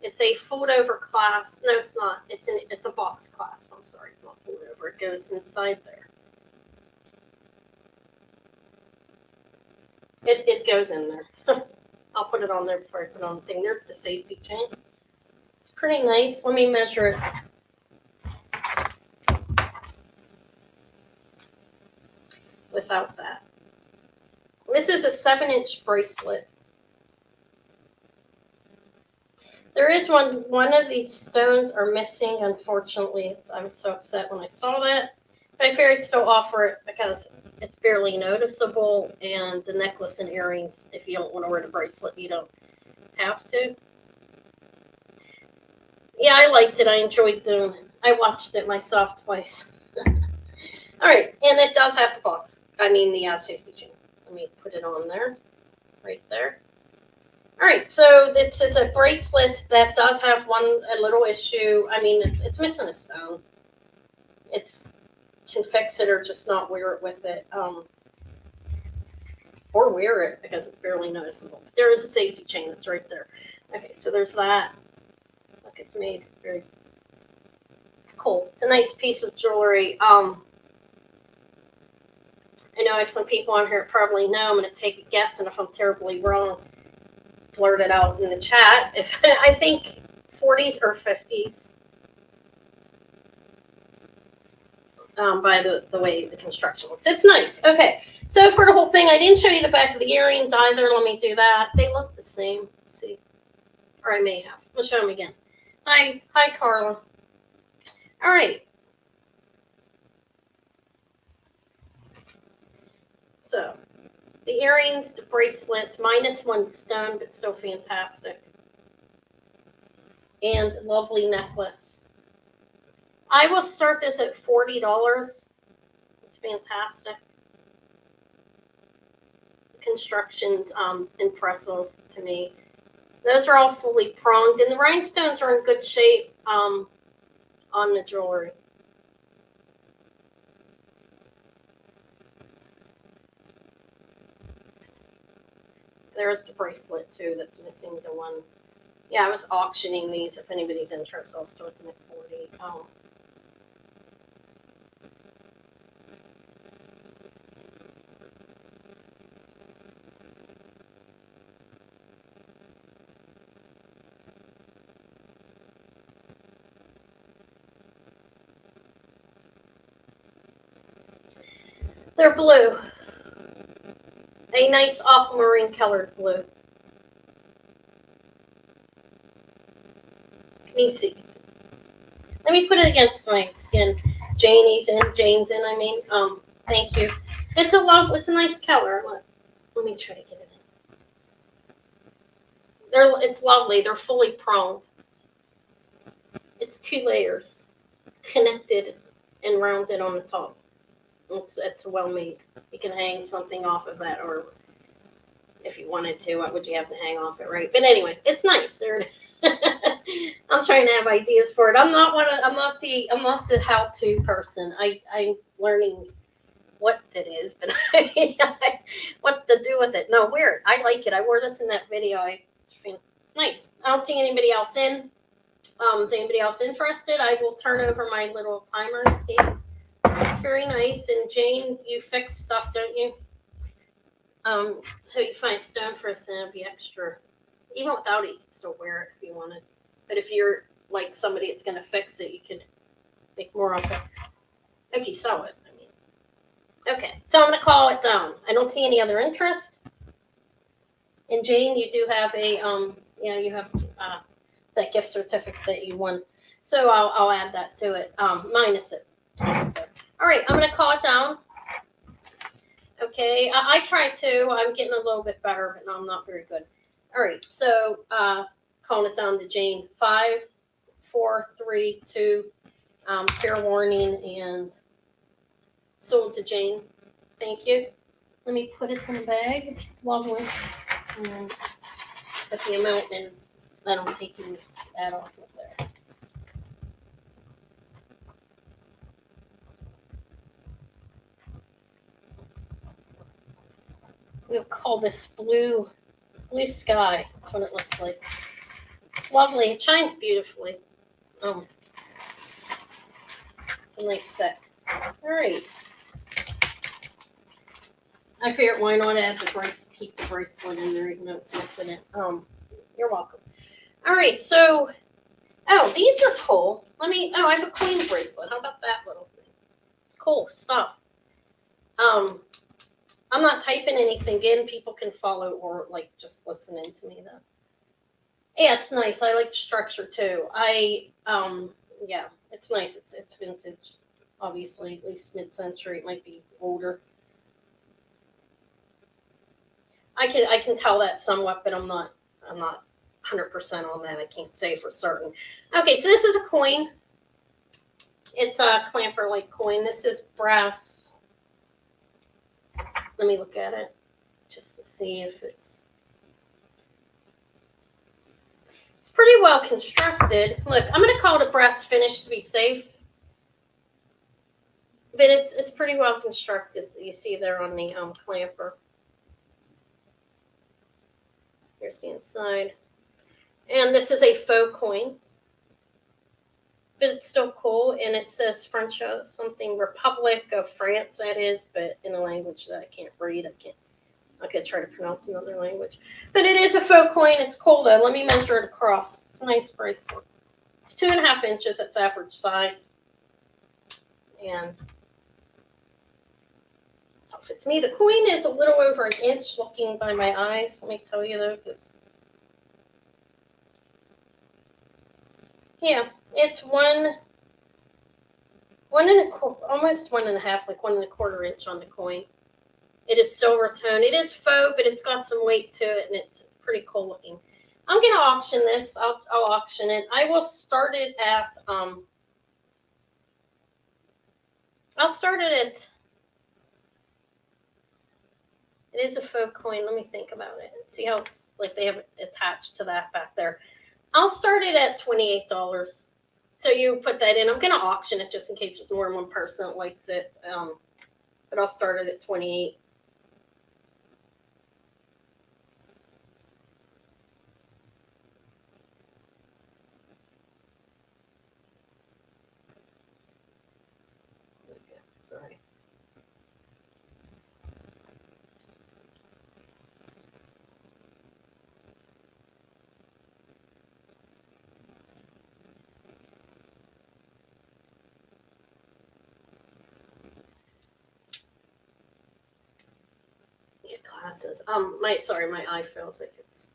It's a fold over clasp. No, it's not. It's a box clasp. I'm sorry, it's not fold over. It goes inside there. It goes in there. I'll put it on there before I put it on the thing. There's the safety chain. It's pretty nice. Let me measure it. Without that. This is a 7-inch bracelet. There is one of these stones are missing, unfortunately. I was so upset when I saw that. But I figured I'd still offer it because it's barely noticeable, and the necklace and earrings, if you don't want to wear the bracelet, you don't have to. Yeah, I liked it. I enjoyed doing it. I watched it myself twice. All right, and it does have the safety chain. Let me put it on there, right there. All right, so it's a bracelet that does have a little issue. I mean, it's missing a stone. Can fix it or just not wear it with it, or wear it because it's barely noticeable. But there is a safety chain that's right there. Okay, so there's that. Look, it's made it's cool. It's a nice piece of jewelry. I know some people on here probably know. I'm going to take a guess, and if I'm terribly wrong, blurt it out in the chat. If I think 40s or 50s, by the way the construction looks. It's nice. Okay, so for the whole thing, I didn't show you the back of the earrings either. Let me do that. They look the same. Let's see, or I may have. We'll show them again. Hi, Carla. All right. So, the earrings, the bracelet, minus 1 stone, but still fantastic. And lovely necklace. I will start this at $40. It's fantastic. The construction's impressive to me. Those are all fully pronged, and the rhinestones are in good shape. on the jewelry. There's the bracelet too that's missing the one. Yeah, I was auctioning these. If anybody's interested, I'll start them at 40. Oh. They're blue. A nice aquamarine colored blue. Can you see? Let me put it against my skin. Janie's in, Jane's in, I mean. Thank you. It's a nice color. Let me try to get it in. It's lovely. They're fully pronged. It's 2 layers, connected and rounded on the top. It's well made. You can hang something off of that, or if you wanted to, what would you have to hang off it, right? But anyways, it's nice. I'm trying to have ideas for it. I'm not the how-to person. I'm learning what it is, but what to do with it. No, weird. I like it. I wore this in that video. It's nice. I don't see anybody else in. Is anybody else interested? I will turn over my little timer and see. It's very nice. And Jane, you fix stuff, don't you? So you find stone for us and it'd be extra. Even without it, you can still wear it if you wanted. But if you're like somebody that's going to fix it, you could make more of it. If you sell it, I mean. Okay, so I'm going to call it down. I don't see any other interest. And Jane, you do have a, you have that gift certificate that you won. So I'll add that to it, minus it. All right, I'm going to call it down. Okay, I tried to. I'm getting a little bit better, but no, I'm not very good. All right, so calling it down to Jane. 5, 4, 3, 2. Fair warning and sold to Jane. Thank you. Let me put it in the bag. It's lovely. And put the amount in. Then I'm taking that off of there. We'll call this blue sky. That's what it looks like. It's lovely. It shines beautifully. It's a nice set. All right. I figured why not add the bracelet, keep the bracelet in there even though it's missing it. You're welcome. All right, so, these are cool. I have a coin bracelet. How about that little thing? It's cool stuff. I'm not typing anything in. People can follow or like just listening to me though. Yeah, it's nice. I like the structure too. Yeah, it's nice. It's vintage, obviously, at least mid-century. It might be older. I can tell that somewhat, but I'm not 100% on that. I can't say for certain. Okay, so this is a coin. It's a clamper-like coin. This is brass. Let me look at it just to see if it's pretty well constructed. Look, I'm going to call it a brass finish to be safe. But it's pretty well constructed. You see there on the clamper. Here's the inside. And this is a faux coin. But it's still cool. And it says French something Republic of France, that is, but in a language that I can't read. I could try to pronounce another language. But it is a faux coin. It's cool though. Let me measure it across. It's a nice bracelet. It's 2.5 inches. It's average size. And so it fits me. The coin is a little over an inch looking by my eyes. Let me tell you though, because yeah, it's almost 1.5, like 1.25 inch on the coin. It is silver tone. It is faux, but it's got some weight to it, and it's pretty cool looking. I'm gonna auction this. I'll auction it. I will start it at It is a faux coin. Let me think about it. See how it's like they have it attached to that back there. I'll start it at $28. So you put that in. I'm going to auction it just in case there's more than one person that likes it. But I'll start it at 28. Okay, sorry. These glasses. My eye feels like it's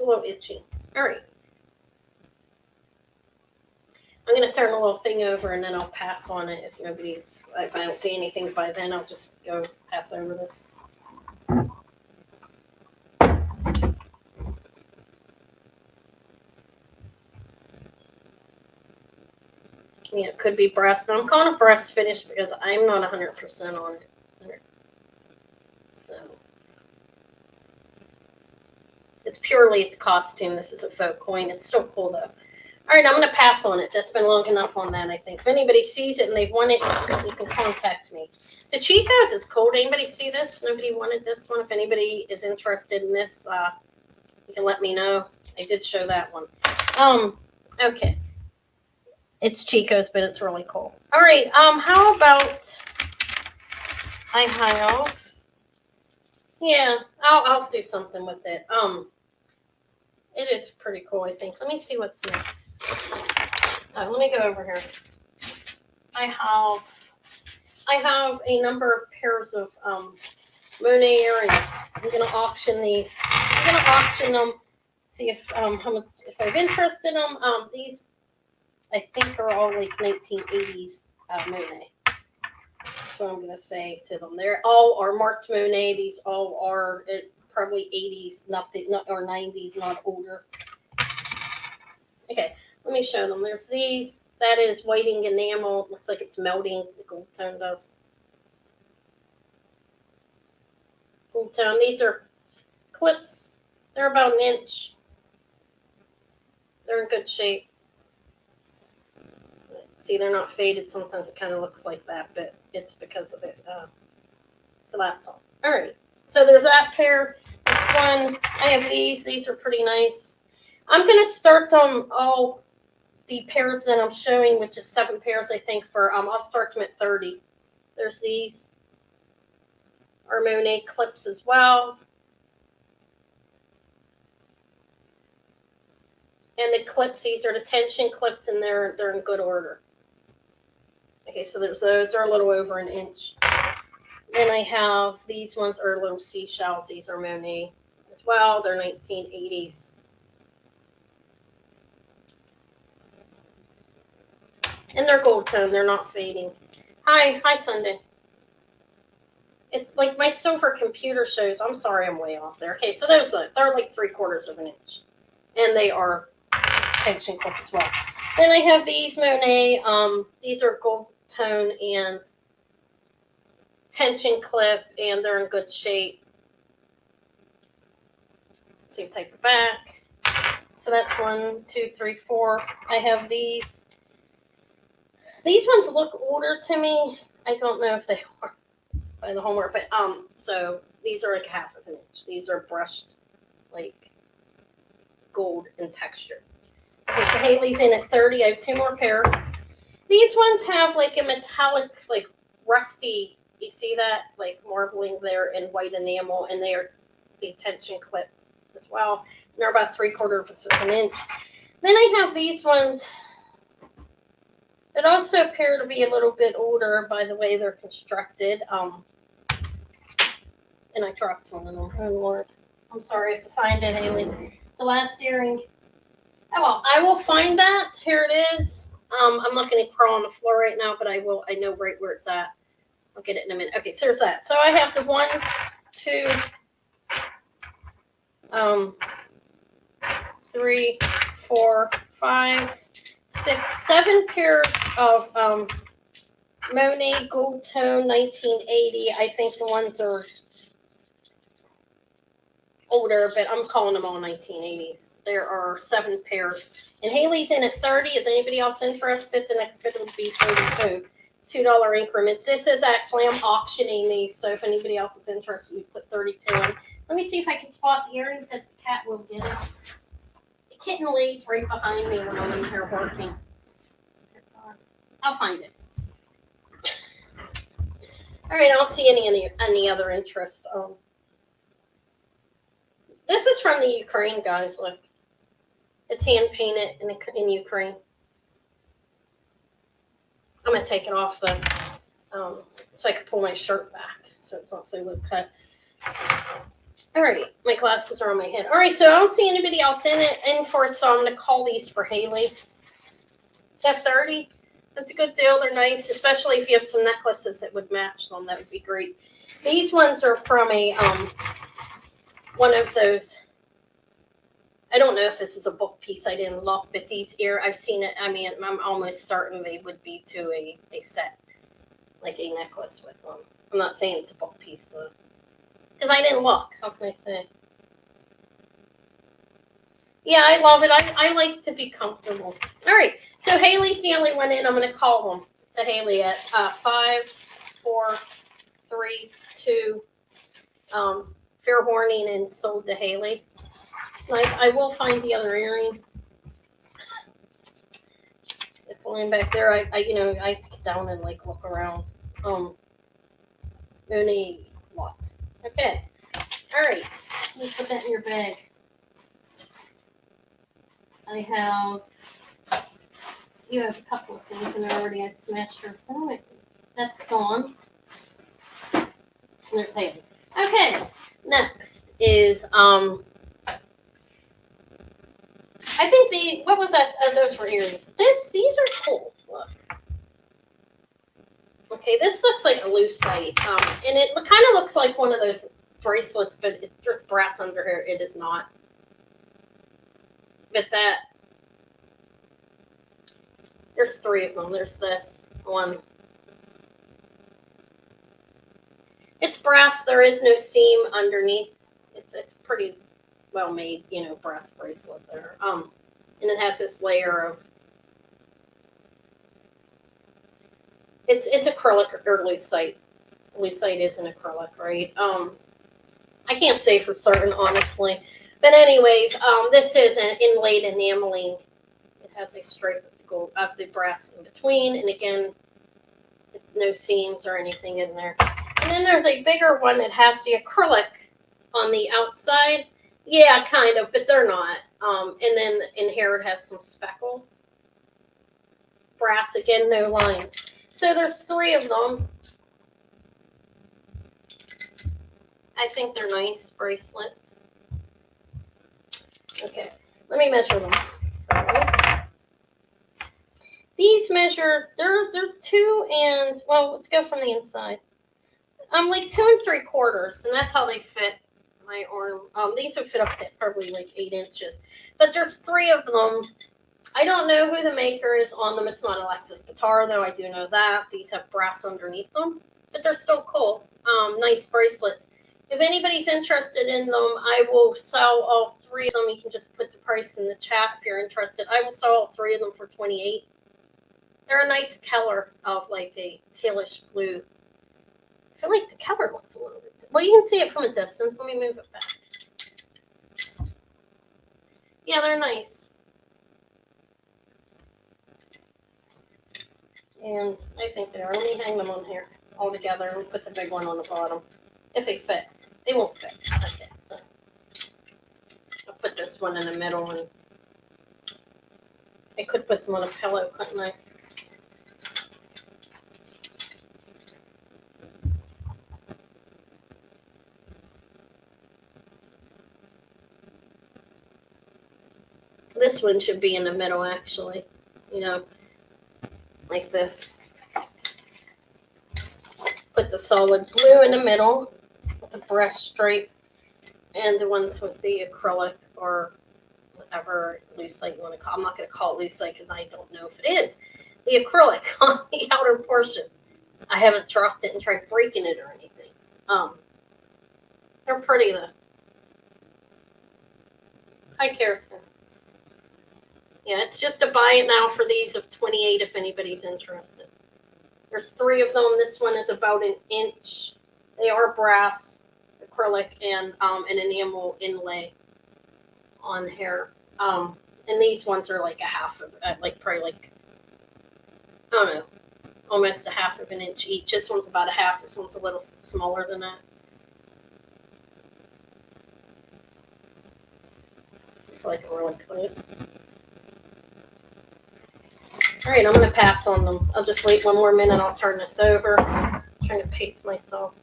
a little itchy. All right. I'm gonna turn the little thing over and then I'll pass on it if I don't see anything by then, I'll just go pass over this. Yeah, it could be brass, but I'm calling it brass finish because I'm not 100% on it. So it's costume. This is a faux coin. It's still cool though. All right, I'm going to pass on it. That's been long enough on that, I think. If anybody sees it and they want it, you can contact me. The Chico's is cool. Did anybody see this? Nobody wanted this one. If anybody is interested in this, you can let me know. I did show that one. Okay. It's Chico's, but it's really cool. All right. How about I have? Yeah, I'll do something with it. It is pretty cool, I think. Let me see what's next. Let me go over here. I have a number of pairs of Monet earrings. I'm gonna auction these. I'm gonna auction them. See if how much if I have interest in them. These I think are all like 1980s Monet. That's what I'm gonna say to them. They're all are marked Monet. These all are probably 80s, not or 90s, not older. Okay, let me show them. There's these. That is whiting enamel. Looks like it's melting. The gold tone does. Gold tone. These are clips. They're about an inch. They're in good shape. See, they're not faded. Sometimes it kind of looks like that, but it's because of it, the laptop. All right. So there's that pair. That's one. I have these. These are pretty nice. I'm going to start all the pairs that I'm showing, which is 7 pairs, I think, for, I'll start them at 30. There's these. Our Monet clips as well. And the clips, these are the tension clips, and they're in good order. Okay, so there's those. They're a little over an inch. Then I have these ones are little seashells. These are Monet as well. They're 1980s. And they're gold tone. They're not fading. Hi, Sunday. It's like my silver computer shows. I'm sorry, I'm way off there. Okay, so they're like 3/4 of an inch, and they are tension clip as well. Then I have these Monet. These are gold tone and tension clip, and they're in good shape. Same type of back. So that's 1, 2, 3, 4. I have these. These ones look older to me. I don't know if they are by the homework, but so these are like 1/2 of an inch. These are brushed like gold in texture. Okay, so Haley's in at 30. I have 2 more pairs. These ones have like a metallic, like rusty, you see that? Like marbling there in white enamel, and they are the tension clip as well. And they're about 3/4 of an inch. Then I have these ones that also appear to be a little bit older by the way they're constructed. And I dropped one of them. Oh, Lord. I'm sorry. I have to find it, Haley. The last earring. Oh, well, I will find that. Here it is. I'm not going to crawl on the floor right now, but I will. I know right where it's at. I'll get it in a minute. Okay, so there's that. So I have the 1, 2, 3, 4, 5, 6, 7 pairs of Monet gold tone 1980. I think the ones are older, but I'm calling them all 1980s. There are 7 pairs. And Haley's in at 30. Is anybody else interested? The next bid would be 32. $2 increments. This is actually, I'm auctioning these, so if anybody else is interested, we put 32 in. Let me see if I can spot the earring because the cat will get it. The kitten lays right behind me when I'm in here working. I'll find it. All right, I don't see any other interest. This is from the Ukraine, guys. Look, it's hand painted in Ukraine. I'm gonna take it off the so I can pull my shirt back so it's not so low cut. All right, my glasses are on my head. All right, so I don't see anybody else in for it, so I'm gonna call these for Haley. That 30. That's a good deal. They're nice, especially if you have some necklaces that would match them. That would be great. These ones are from a one of those. I don't know if this is a book piece. I didn't look, but these here, I've seen it. I mean, I'm almost certain they would be to a set, like a necklace with them. I'm not saying it's a book piece though, because I didn't look. How can I say? Yeah, I love it. I like to be comfortable. All right, so Haley's the only one in. I'm going to call them to Haley at 5, 4, 3, 2. Fair warning and sold to Haley. It's nice. I will find the other earring. It's laying back there. I have to get down and like look around. Monet lot. Okay. All right. Let me put that in your bag. You have a couple of things in there already. I smashed your stomach. That's gone. And there's Haley. Okay. Next is I think what was that? Those were earrings. These are cool. Look. Okay, this looks like a lucite, and it kind of looks like one of those bracelets, but there's brass under here. It is not. But there's 3 of them. There's this one. It's brass. There is no seam underneath. It's pretty well made, brass bracelet there. And it has this layer of. It's acrylic or lucite. Lucite is an acrylic, right? I can't say for certain, honestly. But anyways, this is an inlaid enameling. It has a stripe of the brass in between, and again, no seams or anything in there. And then there's a bigger one that has the acrylic on the outside. Yeah, kind of, but they're not. And then in here it has some speckles. Brass, again, no lines. So there's 3 of them. I think they're nice bracelets. Okay, let me measure them. These measure, they're 2 and, well, let's go from the inside. Like 2 3/4, and that's how they fit my arm. These would fit up to probably like 8 inches. But there's 3 of them. I don't know who the maker is on them. It's not Alexis Guitar, though. I do know that. These have brass underneath them, but they're still cool. Nice bracelets. If anybody's interested in them, I will sell all 3 of them. You can just put the price in the chat if you're interested. I will sell all 3 of them for $28. They're a nice color of like a tailish blue. I feel like the color looks a little bit. Well, you can see it from a distance. Let me move it back. Yeah, they're nice. And I think they are. Let me hang them on here all together and put the big one on the bottom. If they fit. They won't fit. Okay, so I'll put this one in the middle, and I could put them on a pillow, couldn't I? This one should be in the middle, actually. Like this. Put the solid blue in the middle with the breast stripe, and the ones with the acrylic or whatever lucite you want to call. I'm not going to call it lucite because I don't know if it is. The acrylic on the outer portion. I haven't dropped it and tried breaking it or anything. They're pretty though. Hi, Kirsten. Yeah, it's just a buy it now for these of 28 if anybody's interested. There's 3 of them. This one is about an inch. They are brass, acrylic, and an enamel inlay on here. And these ones are like a half of, probably like, I don't know, almost a half of an inch each. This one's about a half. This one's a little smaller than that. I feel like I'm really close. All right, I'm going to pass on them. I'll just wait 1 more minute. I'll turn this over. I'm trying to pace myself.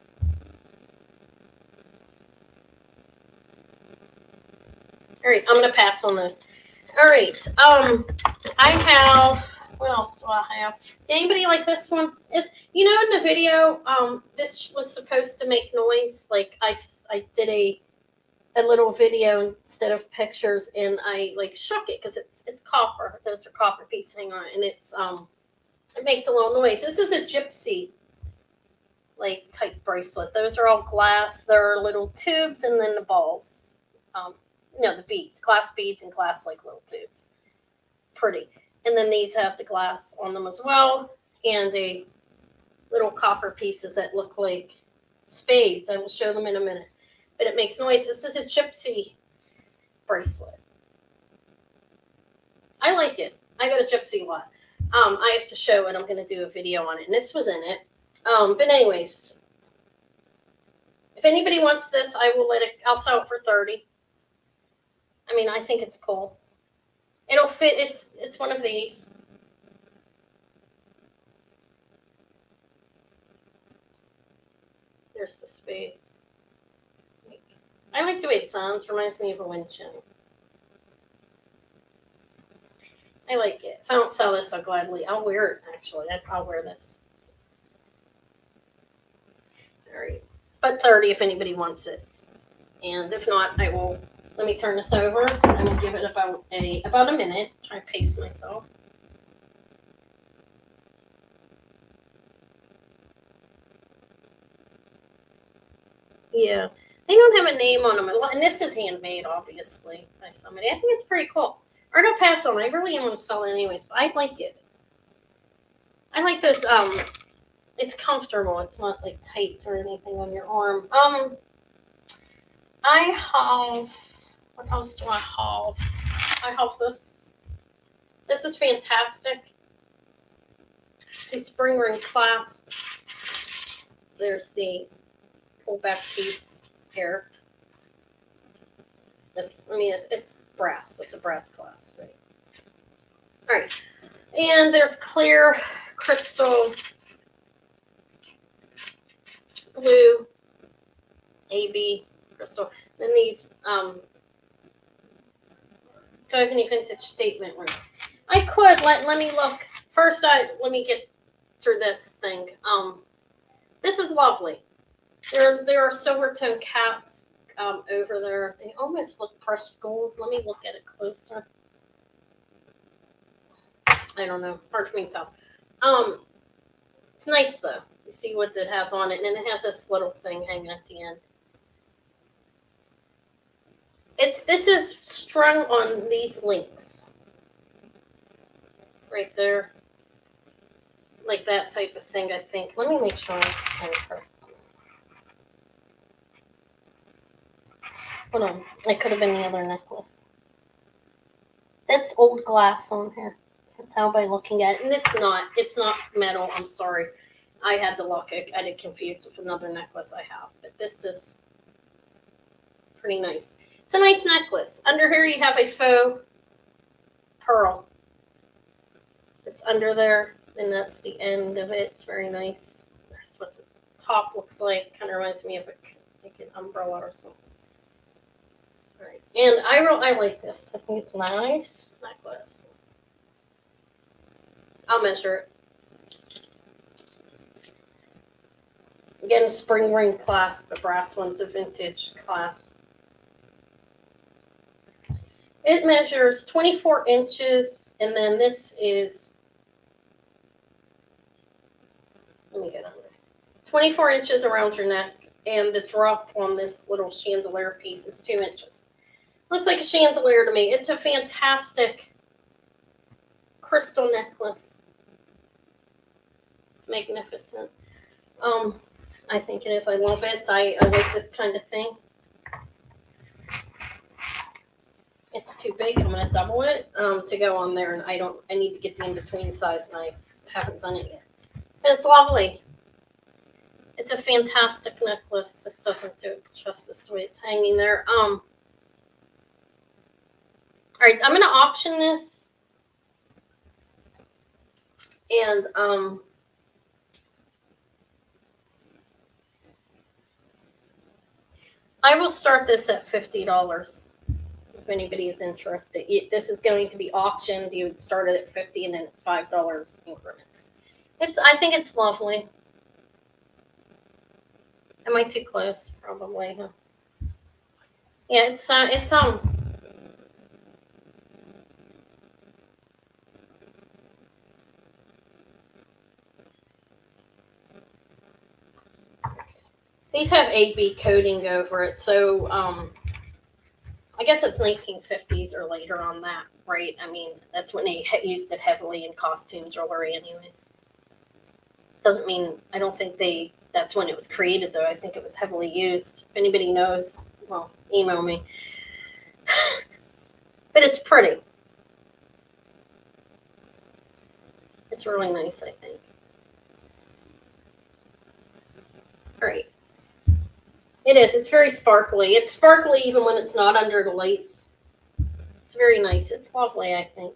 All right, I'm going to pass on those. All right, I have, what else do I have? Did anybody like this one? It's, you know, in the video, this was supposed to make noise. Like I did a little video instead of pictures, and I like shook it because it's copper. Those are copper pieces hanging on it, and it's it makes a little noise. This is a gypsy like type bracelet. Those are all glass. There are little tubes and then the balls. No, the beads, glass beads and glass like little tubes. Pretty. And then these have the glass on them as well, and a little copper pieces that look like spades. I will show them in a minute. But it makes noise. This is a gypsy bracelet. I like it. I got a gypsy a lot. I have to show it. I'm going to do a video on it. And this was in it. But anyways, if anybody wants this, I'll sell it for $30. I mean, I think it's cool. It'll fit. It's one of these. There's the spades. I like the way it sounds. Reminds me of a wind chime. I like it. If I don't sell this, I'll gladly. I'll wear it, actually. I'll wear this. All right. But $30 if anybody wants it. And if not, I will. Let me turn this over. I will give it about a minute. Try to pace myself. Yeah. They don't have a name on them. And this is handmade, obviously, by somebody. I think it's pretty cool. Or no, pass on. I really want to sell it anyways, but I like it. I like those. It's comfortable. It's not like tight or anything on your arm. I have, what else do I have? I have this. This is fantastic. It's a spring ring clasp. There's the pull back piece here. It's brass. It's a brass clasp. Right? All right. And there's clear crystal blue AB crystal. Then these Tiffany vintage statement rings. I could let me look. First let me get through this thing. This is lovely. There are silver tone caps over there. They almost look crushed gold. Let me look at it closer. I don't know. Hard for me to tell. It's nice though. You see what it has on it, and then it has this little thing hanging at the end. This is strung on these links. Right there. Like that type of thing, I think. Let me make sure I'm correct. Hold on. It could have been the other necklace. That's old glass on here. You can tell by looking at it. And it's not metal. I'm sorry. I had to look. I get confused with another necklace I have. But this is pretty nice. It's a nice necklace. Under here you have a faux pearl. It's under there, and that's the end of it. It's very nice. There's what the top looks like. Kind of reminds me of like an umbrella or something. All right, and I like this. I think it's a nice necklace. I'll measure it. Again, a spring ring clasp. The brass one's a vintage clasp. It measures 24 inches, and then this is, let me get under, 24 inches around your neck, and the drop on this little chandelier piece is 2 inches. Looks like a chandelier to me. It's a fantastic crystal necklace. It's magnificent. I think it is. I love it. I like this kind of thing. It's too big. I'm gonna double it to go on there, and I need to get the in-between size, and I haven't done it yet. But it's lovely. It's a fantastic necklace. This doesn't do it justice the way it's hanging there. All right, I'm gonna auction this, and I will start this at $50 if anybody is interested. This is going to be auctioned. You would start it at $50, and then it's $5 increments. I think it's lovely. Am I too close? Probably, huh? Yeah, it's these have AB coating over it, so I guess it's 1950s or later on that, right? I mean, that's when they used it heavily in costume jewelry, anyways. Doesn't mean I don't think that's when it was created, though. I think it was heavily used. If anybody knows, well, email me. But it's pretty. It's really nice, I think. All right. It is. It's very sparkly. It's sparkly even when it's not under the lights. It's very nice. It's lovely, I think.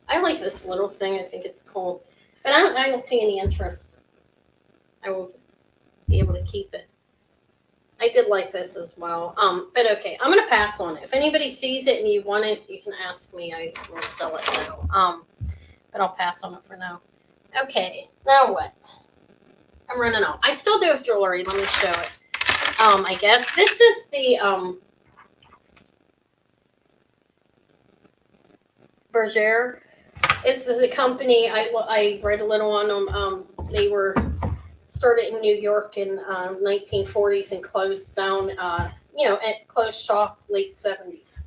I like this little thing. I think it's cool. But I don't see any interest. I will be able to keep it. I did like this as well. But okay, I'm gonna pass on it. If anybody sees it and you want it, you can ask me. I will sell it now. But I'll pass on it for now. Okay, now what? I'm running out. I still do have jewelry. Let me show it. I guess this is the Bergere. This is a company. I read a little on them. They were started in New York in 1940s and closed down. At closed shop late 70s.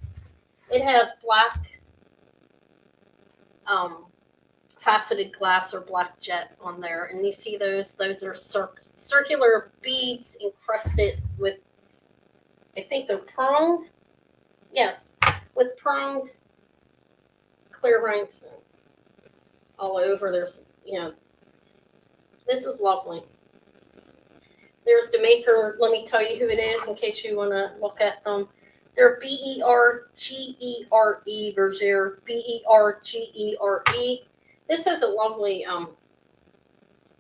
It has black faceted glass or black jet on there, and you see those are circular beads encrusted with, I think they're pronged. Yes, with pronged clear rhinestones all over. There's, this is lovely. There's the maker. Let me tell you who it is in case you want to look at them. They're Bergere, Vergere, Bergere. This has a lovely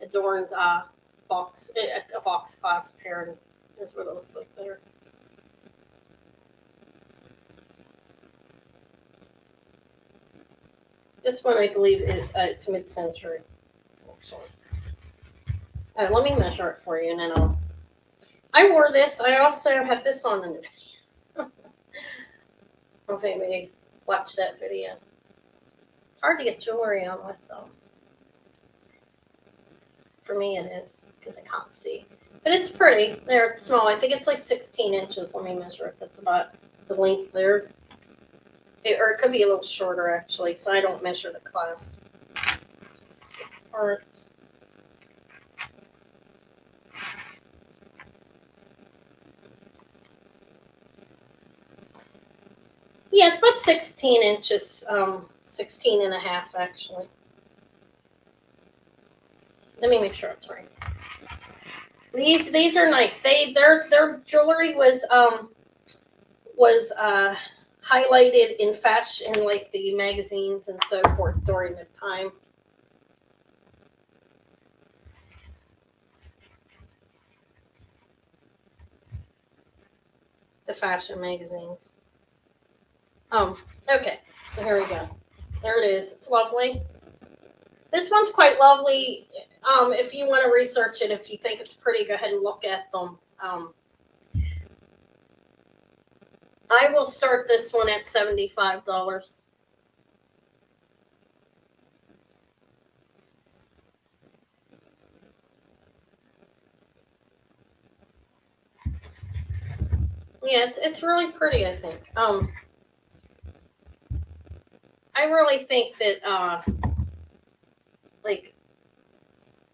adorned box, a box clasp here, and this is what it looks like there. This one, I believe, is it's mid-century, actually. Let me measure it for you, and then I wore this. I also had this on in the video. I don't know if anybody watched that video. It's hard to get jewelry on with, though. For me, it is, because I can't see. But it's pretty. There, it's small. I think it's like 16 inches. Let me measure it. That's about the length there. Or it could be a little shorter, actually, so I don't measure the clasp. This part. Yeah, it's about 16 inches, 16 and a half, actually. Let me make sure it's right. These are nice. Their jewelry was highlighted in fashion, like the magazines and so forth during the time. The fashion magazines. Okay, so here we go. There it is. It's lovely. This one's quite lovely. If you want to research it, if you think it's pretty, go ahead and look at them. I will start this one at $75. Yeah, it's really pretty, I think. I really think that like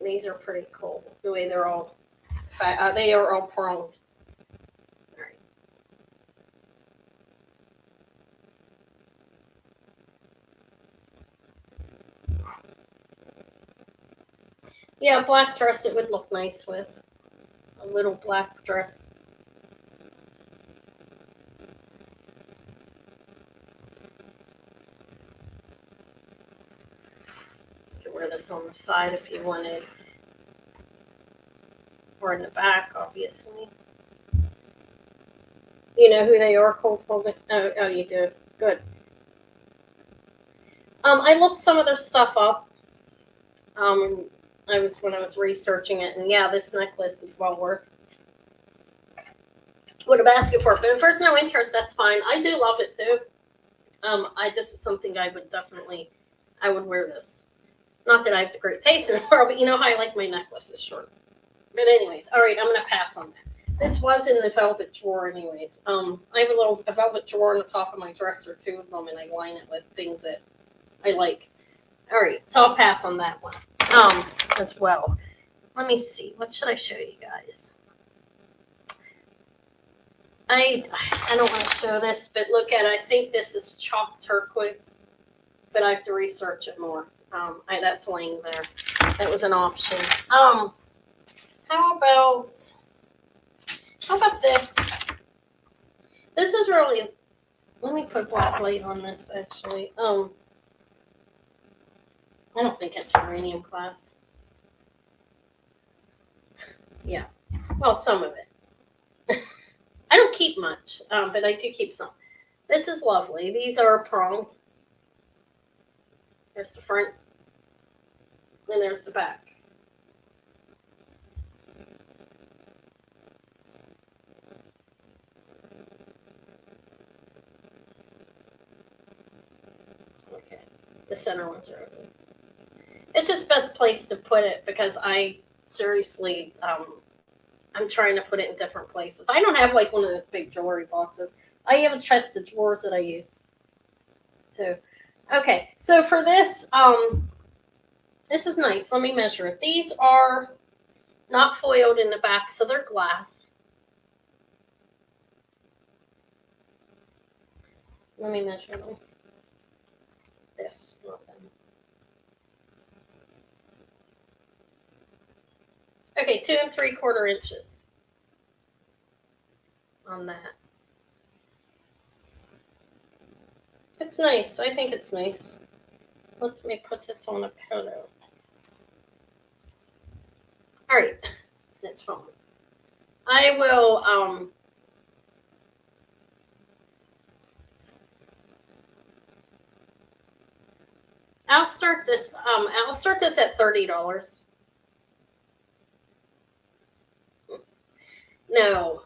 these are pretty cool. The way they're all they are all pronged. All right. Yeah, black dress it would look nice with a little black dress. You could wear this on the side if you wanted, or in the back, obviously. You know who they are, Cold Holding? Oh, you do. Good. I looked some of their stuff up. When I was researching it, and yeah, this necklace is well worth what a basket for it. But if there's no interest, that's fine. I do love it too. This is something I would wear this. Not that I have the great taste in the world, but you know how I like my necklaces short. But anyways, all right, I'm gonna pass on that. This was in the velvet drawer, anyways. I have a velvet drawer on the top of my dresser, two of them, and I line it with things that I like. All right, so I'll pass on that one as well. Let me see. What should I show you guys? I don't want to show this, but look at it. I think this is chalk turquoise, but I have to research it more. That's laying there. That was an option. How about this? This is really. Let me put black light on this. Actually, I don't think it's uranium glass. Yeah, well, some of it. I don't keep much, but I do keep some. This is lovely. These are pronged. There's the front, and there's the back. Okay, the center ones are open. It's just best place to put it because I seriously, I'm trying to put it in different places. I don't have like one of those big jewelry boxes. I have a chest of drawers that I use too. Okay, so for this, this is nice. Let me measure it. These are not foiled in the back, so they're glass. Let me measure them. This, not them. Okay, 2 3/4 inches on that. It's nice. I think it's nice. Let me put it on a pillow. All right, that's fine. I will. I'll start this. I'll start this at $30. No,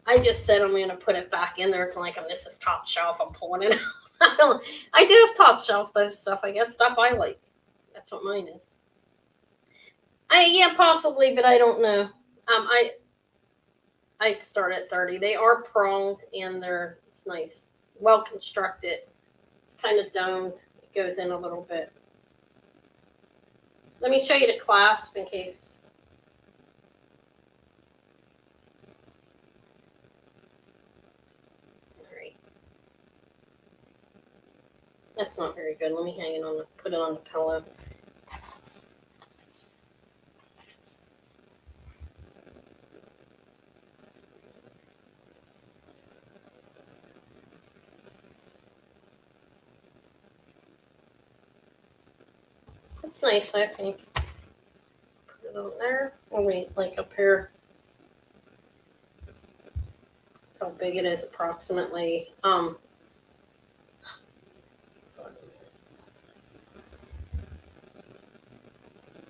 I just said I'm going to put it back in there. It's like, this is top shelf. I'm pulling it out. I do have top shelf though stuff. I guess stuff I like. That's what mine is. Yeah, possibly, but I don't know. I start at 30. They are pronged and it's nice, well constructed. It's kind of domed. It goes in a little bit. Let me show you the clasp in case. That's not very good. Let me hang it put it on the pillow. That's nice, I think. Put it on there. Oh wait, like up here. That's how big it is approximately.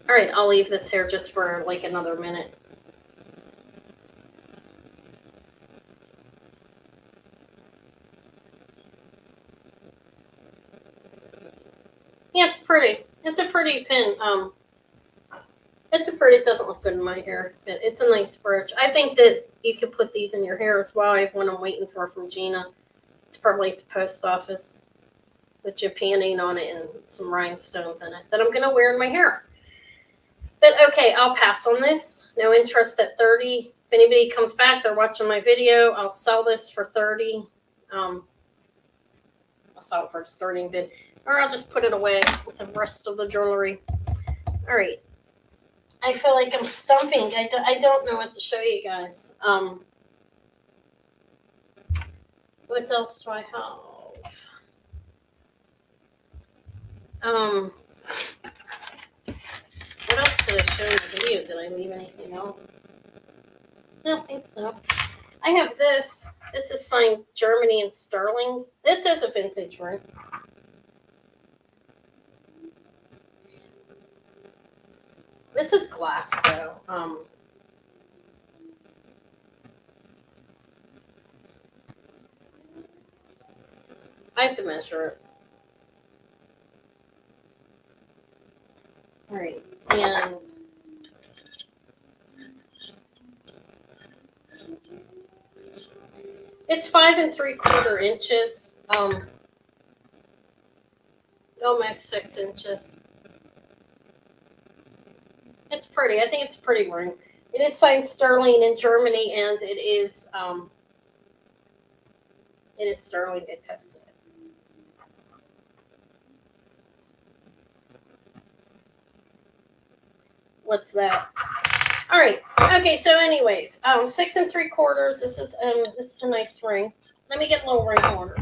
All right, I'll leave this here just for like another minute. Yeah, it's pretty. It's a pretty pin. It's a pretty, it doesn't look good in my hair, but it's a nice brooch. I think that you could put these in your hair as well. I have one I'm waiting for from Gina. It's probably at the post office with Japanine on it and some rhinestones in it that I'm going to wear in my hair. But okay, I'll pass on this. No interest at 30. If anybody comes back, they're watching my video, I'll sell this for 30. I'll sell it for a starting bid. Or I'll just put it away with the rest of the jewelry. All right. I feel like I'm stumping. I don't know what to show you guys. What else do I have? What else did I show in the video? Did I leave anything out? I don't think so. I have this. This is signed Germany and sterling. This is a vintage ring. This is glass, though. I have to measure it. All right, and it's 5 3/4 inches. Almost 6 inches. It's pretty. I think it's a pretty ring. It is signed sterling in Germany, and it is sterling. I tested it. What's that? All right. Okay. So, anyways, 6 3/4. This is a nice ring. Let me get a little ring holder.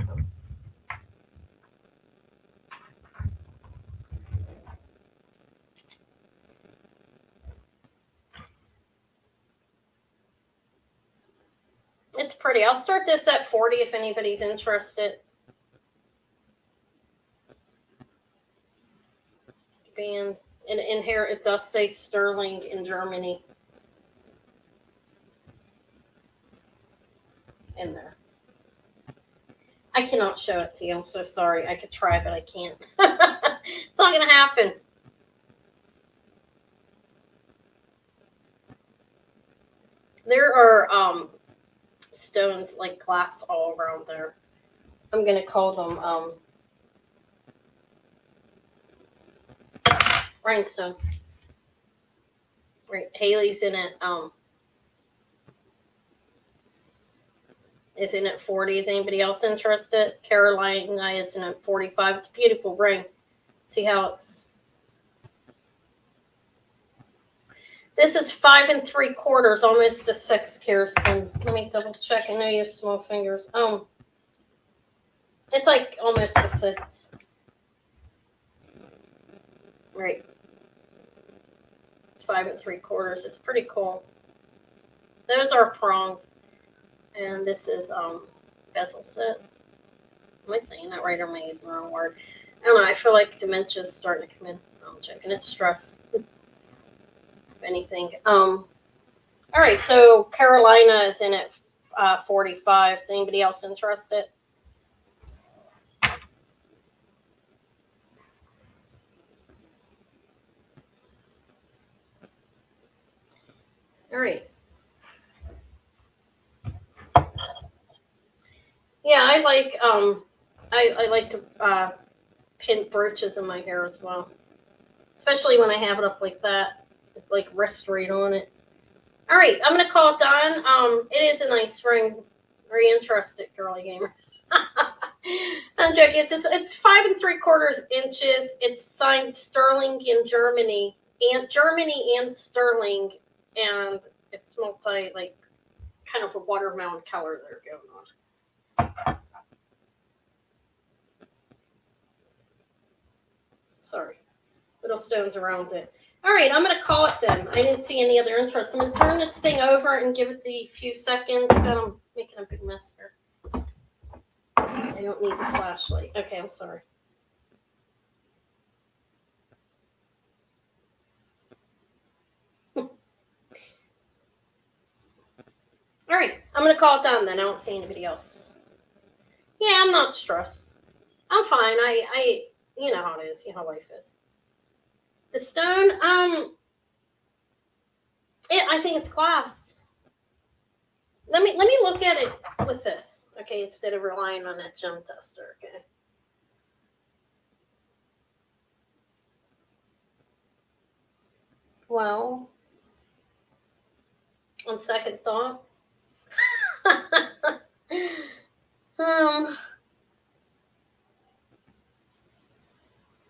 It's pretty. I'll start this at 40 if anybody's interested. Band. And in here it does say sterling in Germany. In there. I cannot show it to you. I'm so sorry. I could try, but I can't. It's not going to happen. There are stones like glass all around there. I'm going to call them rhinestones. Right, Haley's in it. Is in at 40. Is anybody else interested? Carolina is in at 45. It's a beautiful ring. See how it's. This is 5 3/4, almost a 6, Kirsten. Let me double check. I know you have small fingers. It's like almost a 6. Right. 5 3/4. It's pretty cool. Those are pronged, and this is bezel set. Am I saying that right, or am I using the wrong word? I don't know. I feel like dementia's starting to come in. I'm checking. It's stress. If anything. All right. So Carolina is in at 45. Is anybody else interested? All right. Yeah, I like I like to pin brooches in my hair as well, especially when I have it up like that, with like wrist right on it. All right, I'm gonna call it done. It is a nice ring. Are you interested, girly gamer? I'm joking. It's 5 3/4 inches. It's signed sterling in Germany and sterling, and it's multi like kind of a watermelon color they're going on. Sorry, little stones around it. All right, I'm going to call it then. I didn't see any other interest. I'm going to turn this thing over and give it the few seconds. God, I'm making a big mess here. I don't need the flashlight. Okay, I'm sorry. All right, I'm going to call it done then. I don't see anybody else. Yeah, I'm not stressed. I'm fine. I you know how it is. You know how life is. The stone, I think it's glass. Let me look at it with this, okay, instead of relying on that gem tester, okay. Well, on second thought,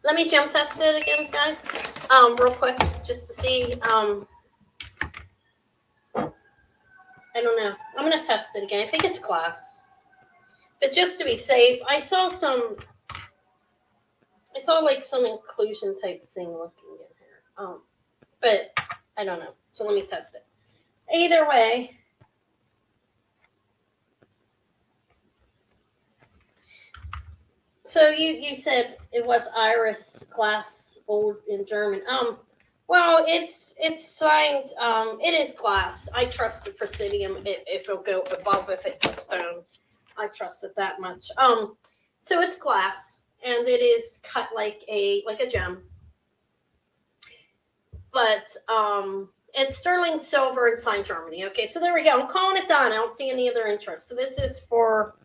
let me gem test it again, guys, real quick, just to see. I don't know. I'm gonna test it again. I think it's glass, but just to be safe, I saw like some inclusion type thing looking in here. But I don't know. So let me test it. Either way, so you said it was iris glass, old in German. Well, it's signed. It is glass. I trust the Presidium if it'll go above if it's a stone. I trust it that much. So it's glass and it is cut like a gem. But it's sterling silver and signed Germany. Okay, so there we go. I'm calling it done. I don't see any other interest. So this is for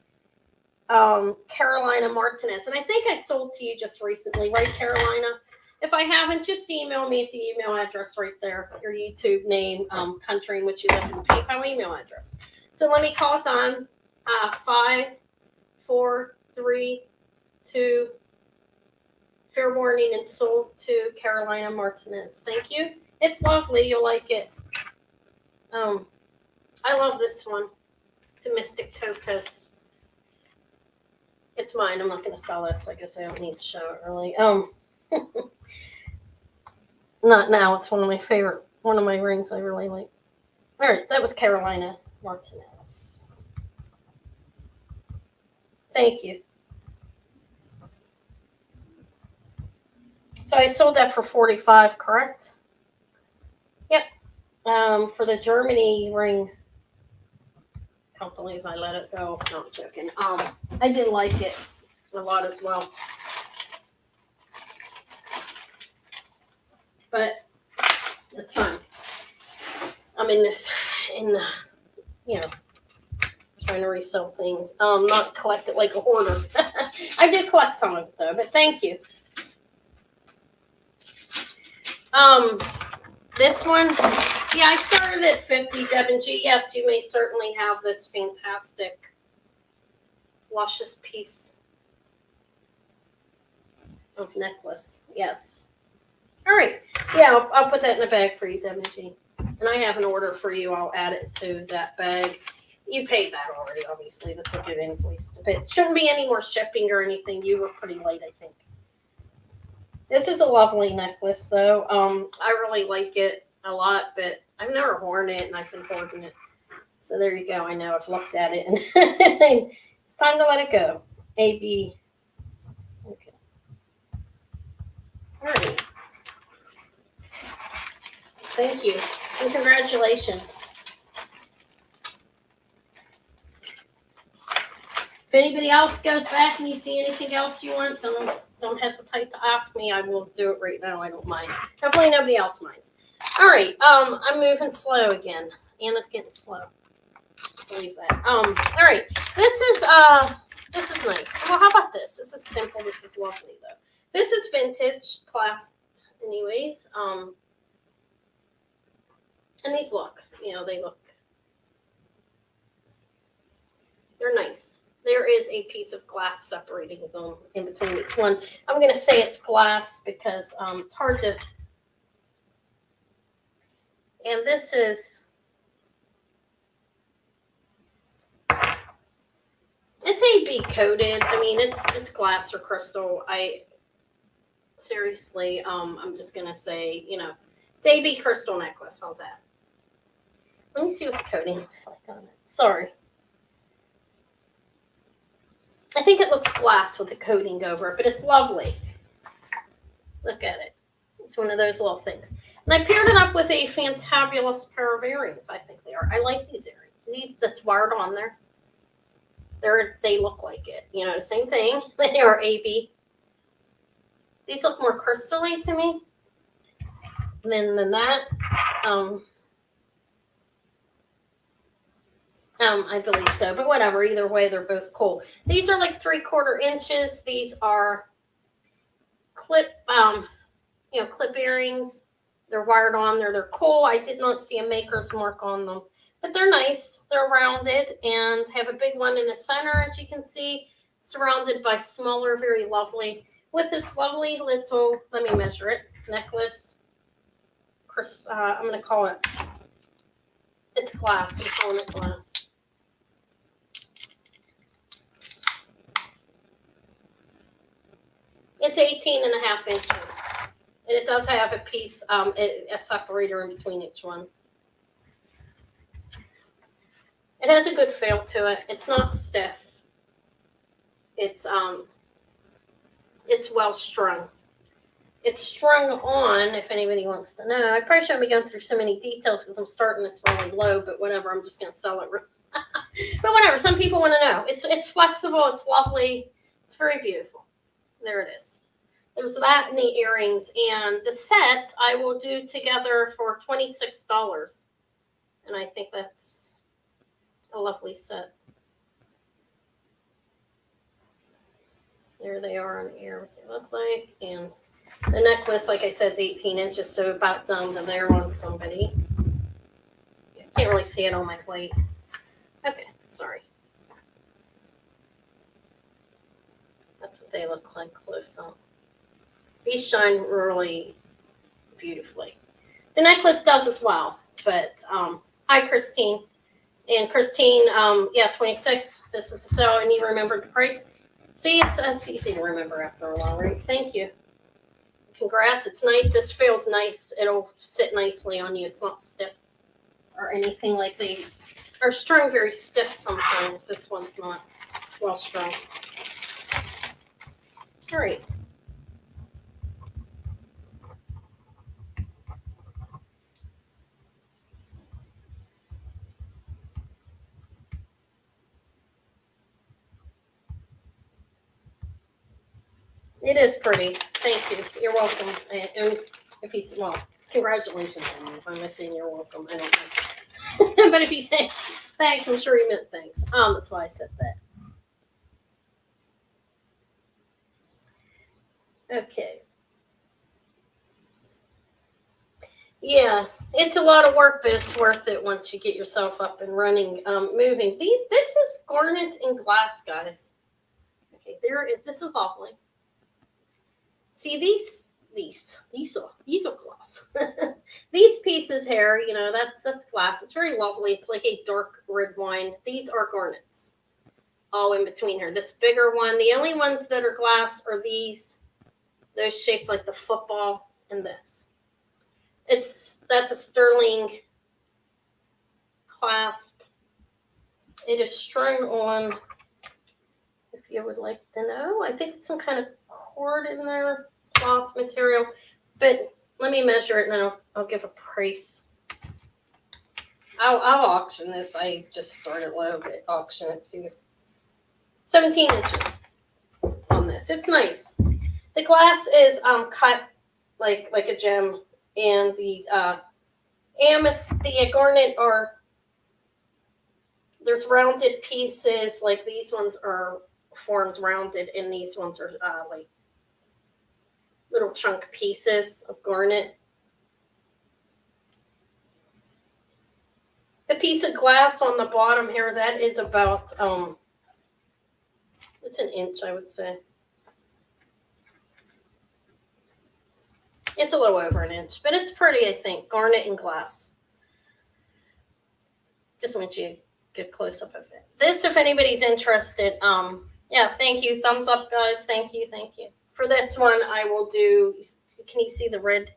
Carolina Martinez. And I think I sold to you just recently, right, Carolina? If I haven't, just email me at the email address right there, your YouTube name, country in which you live, and PayPal email address. So let me call it done. 5, 4, 3, 2. Fair warning and sold to Carolina Martinez. Thank you. It's lovely. You'll like it. I love this one. It's a Mystic Topaz. It's mine. I'm not going to sell it, so I guess I don't need to show it really. Not now. It's one of my rings I really like. All right, that was Carolina Martinez. Thank you. So I sold that for $45, correct? Yep. For the Germany ring. Can't believe I let it go. No, I'm joking. I did like it a lot as well. But that's fine. I'm trying to resell things. Not collect it like a hoarder. I did collect some of it though, but thank you. This one, yeah, I started at 50, Devin G. Yes, you may certainly have this fantastic, luscious piece of necklace. Yes. All right. Yeah, I'll put that in a bag for you, Devin G. And I have an order for you. I'll add it to that bag. You paid that already, obviously. This will get invoiced. But it shouldn't be any more shipping or anything. You were pretty late, I think. This is a lovely necklace, though. I really like it a lot, but I've never worn it, and I've been hoarding it. So there you go. I know I've looked at it, and it's time to let it go. AB. Okay. All right. Thank you, and congratulations. If anybody else goes back and you see anything else you want, don't hesitate to ask me. I will do it right now. I don't mind. Hopefully nobody else minds. All right. I'm moving slow again. Anna's getting slow. Believe that. All right. This is nice. Well, how about this? This is simple. This is lovely though. This is vintage class, anyways. And these they're nice. There is a piece of glass separating them in between each one. I'm going to say it's glass because it's hard to. And this is. It's AB coated. I mean, it's glass or crystal. Seriously, I'm just going to say, it's AB crystal necklace. How's that? Let me see what the coating looks like on it. Sorry. I think it looks glass with the coating over it, but it's lovely. Look at it. It's one of those little things. And I paired it up with a fantabulous pair of earrings, I think they are. I like these earrings. That's wired on there. They look like it. The same thing. They are AB. These look more crystal-y to me than that. I believe so, but whatever. Either way, they're both cool. These are like 3/4 inches. These are clip, clip earrings. They're wired on there. They're cool. I did not see a maker's mark on them, but they're nice. They're rounded and have a big one in the center, as you can see, surrounded by smaller, very lovely, with this lovely little, let me measure it, necklace. I'm going to call it, it's glass. I'm calling it glass. It's 18.5 inches. And it does have a piece, a separator in between each one. It has a good feel to it. It's not stiff. It's well strung. It's strung on, if anybody wants to know. I probably shouldn't be going through so many details because I'm starting this really low, but whatever. I'm just going to sell it. But whatever. Some people want to know. It's flexible. It's lovely. It's very beautiful. There it is. There's that and the earrings. And the set I will do together for $26. And I think that's a lovely set. There they are on here, what they look like. And the necklace, like I said, is 18 inches, so about down to there on somebody. Can't really see it on my plate. Okay, sorry. That's what they look like close up. These shine really beautifully. The necklace does as well, but hi, Christine. And Christine, 26. This is the sale, and you remembered the price. See, it's easy to remember after a while, right? Thank you. Congrats. It's nice. This feels nice. It'll sit nicely on you. It's not stiff or anything like they are strung very stiff sometimes. This one's not. It's well strung. All right. It is pretty. Thank you. You're welcome. And if he's, well, congratulations on me. If I'm saying you're welcome, I don't know. But if he's saying thanks, I'm sure he meant thanks. That's why I said that. Okay. Yeah, it's a lot of work, but it's worth it once you get yourself up and running, moving. This is garnet and glass, guys. Okay, this is lovely. See these are glass. These pieces here, that's glass. It's very lovely. It's like a dark red wine. These are garnets, all in between here. This bigger one, the only ones that are glass are those shaped like the football, and this. That's a sterling clasp. It is strung on, if you would like to know. I think it's some kind of cord in there, cloth material. But let me measure it and then I'll give a price. I'll auction this. I just started low, but auction it. See, 17 inches on this. It's nice. The glass is cut like a gem. And the garnet there's rounded pieces, like these ones are formed rounded, and these ones are like little chunk pieces of garnet. The piece of glass on the bottom here, that is about, it's an inch, I would say. It's a little over an inch, but it's pretty, I think. Garnet and glass. Just want you to get close up of it. This, if anybody's interested, thank you. Thumbs up, guys. Thank you. For this one, I will do, can you see the red?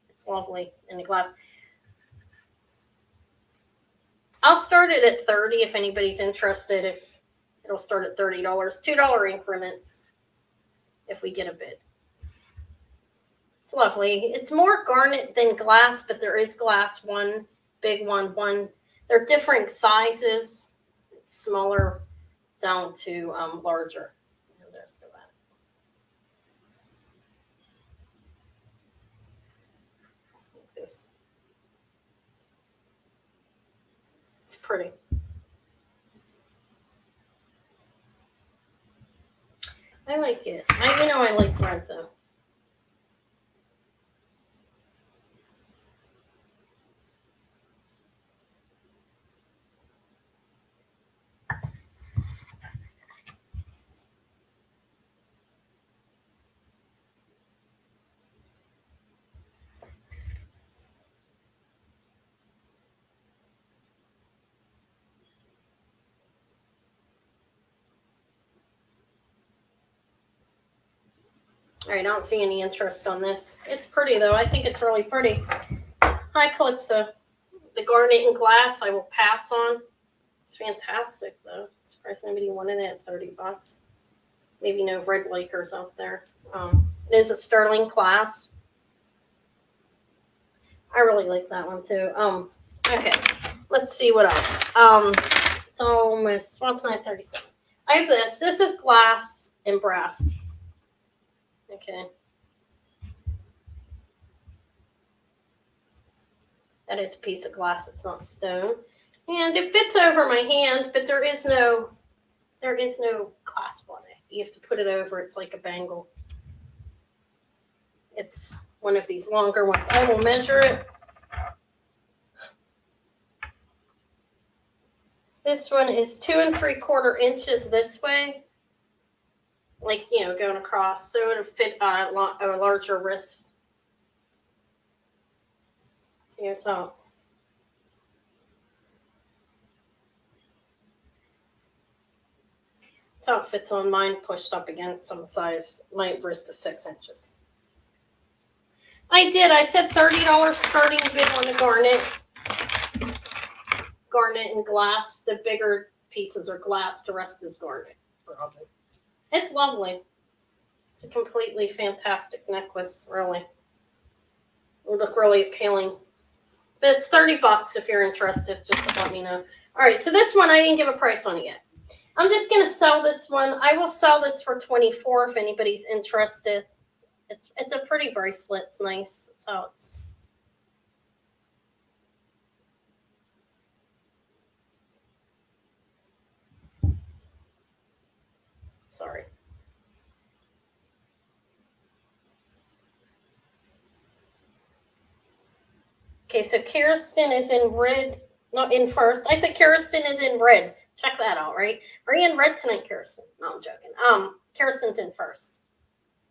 It's lovely in the glass. I'll start it at $30 if anybody's interested. If it'll start at $30, $2 increments if we get a bid. It's lovely. It's more garnet than glass, but there is glass, one big one. They're different sizes. It's smaller down to larger. And there's the that. This. It's pretty. I like it. I like red though. All right, I don't see any interest on this. It's pretty though. I think it's really pretty. Hi, Calypso. The garnet and glass I will pass on. It's fantastic though. Surprised nobody wanted it at $30. Maybe no red Lakers out there. It is a sterling class. I really like that one too. Okay, let's see what else. It's almost, well, it's 9:37. I have this. This is glass and brass. Okay. That is a piece of glass. It's not stone. And it fits over my hand, but there is no clasp on it. You have to put it over. It's like a bangle. It's one of these longer ones. I will measure it. This one is 2 3/4 inches this way. Like, going across. So it'll fit a larger wrist. See here's how. That's how it fits on mine, pushed up against some size. My wrist is 6 inches. I said $30 starting bid on the garnet. Garnet and glass. The bigger pieces are glass, the rest is garnet. It's lovely. It's a completely fantastic necklace, really. It would look really appealing. But it's $30 if you're interested. Just let me know. All right, so this one I didn't give a price on it yet. I'm just going to sell this one. I will sell this for $24 if anybody's interested. It's a pretty bracelet. It's nice. That's how it's. Sorry. Okay, so Kirsten is in red, not in first. I said Kirsten is in red. Check that out, right? Are you in red tonight, Kirsten? No, I'm joking. Kirsten's in first.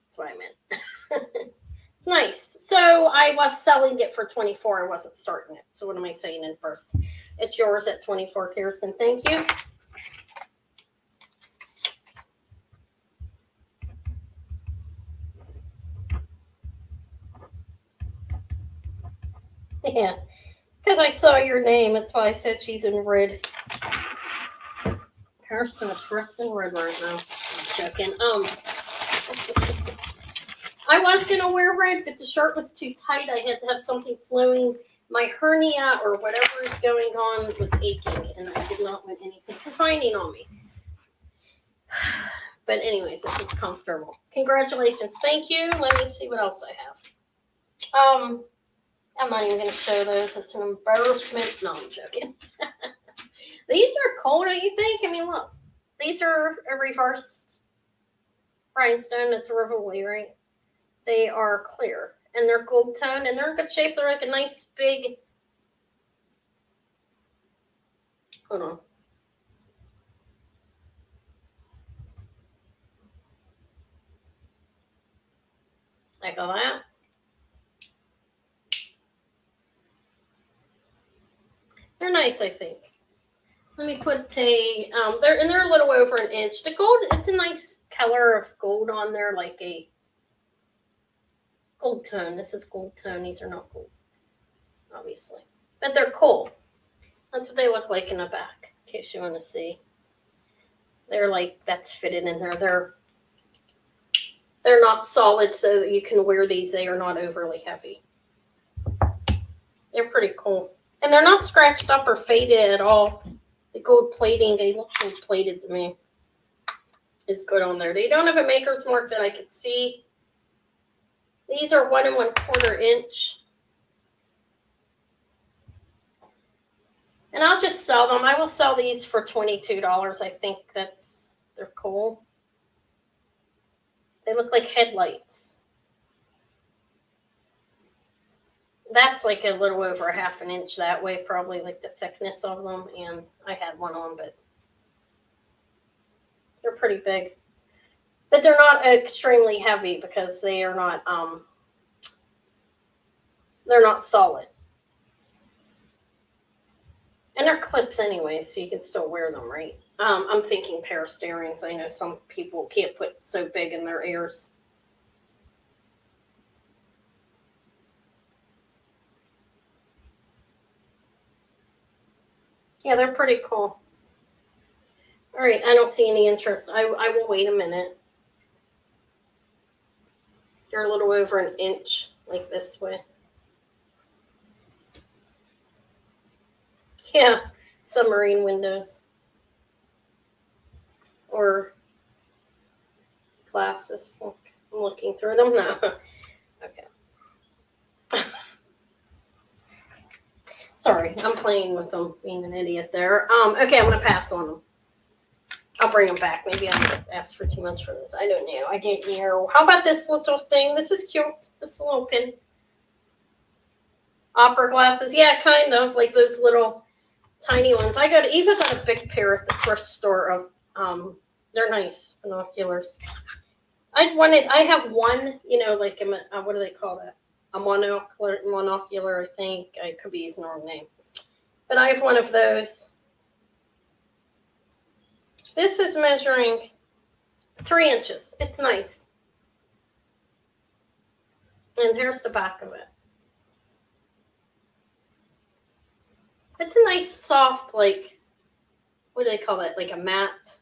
That's what I meant. It's nice. So I was selling it for $24. I wasn't starting it. So what am I saying in first? It's yours at $24, Kirsten. Thank you. Yeah, because I saw your name. That's why I said she's in red. Kirsten is dressed in red right now. I'm joking. I was going to wear red, but the shirt was too tight. I had to have something flowing. My hernia or whatever is going on was aching, and I did not want anything confining on me. But anyways, this is comfortable. Congratulations. Thank you. Let me see what else I have. I'm not even going to show those. It's an embarrassment. No, I'm joking. These are cool, don't you think? I mean, look. These are a reversed rhinestone. That's a Rivoli, right? They are clear. And they're gold tone. And they're in good shape. They're like a nice big... Hold on. Like all that. They're nice, I think. Let me put a, they're a little over an inch. The gold, it's a nice color of gold on there, like a gold tone. This is gold tone. These are not gold, obviously. But they're cool. That's what they look like in the back, in case you want to see. They're like, that's fitted in there. They're not solid so that you can wear these. They are not overly heavy. They're pretty cool. And they're not scratched up or faded at all. The gold plating, they look gold plated to me, is good on there. They don't have a maker's mark that I could see. These are 1 1/4 inch. And I'll just sell them. I will sell these for $22. I think they're cool. They look like headlights. That's like a little over a half an inch that way, probably like the thickness of them. And I had one on, but they're pretty big. But they're not extremely heavy because they're not solid. And they're clips anyway, so you can still wear them, right? I'm thinking Paris earrings. I know some people can't put so big in their ears. Yeah, they're pretty cool. All right, I don't see any interest. I will wait a minute. They're a little over an inch, like this way. Yeah, submarine windows. Or glasses. Look, I'm looking through them now. Okay. Sorry, I'm playing with them, being an idiot there. Okay, I'm gonna pass on them. I'll bring them back. Maybe I asked for too much for this. I don't know. I don't know. How about this little thing? This is cute. This little pin. Opera glasses. Yeah, kind of like those little tiny ones. I even got a big pair at the thrift store of they're nice binoculars. I have one, like what do they call that? A monocular, I think. I could be using the wrong name. But I have one of those. This is measuring 3 inches. It's nice. And here's the back of it. It's a nice soft, like, what do they call it? Like a matte.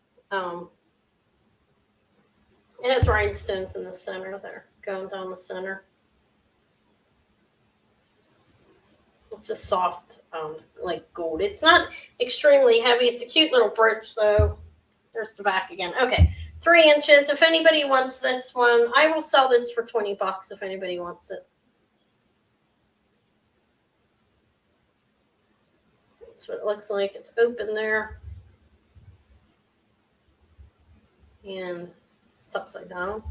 It has rhinestones in the center there, going down the center. It's a soft, like gold. It's not extremely heavy. It's a cute little brooch, though. There's the back again. Okay, 3 inches. If anybody wants this one, I will sell this for $20 if anybody wants it. That's what it looks like. It's open there. And it's upside down.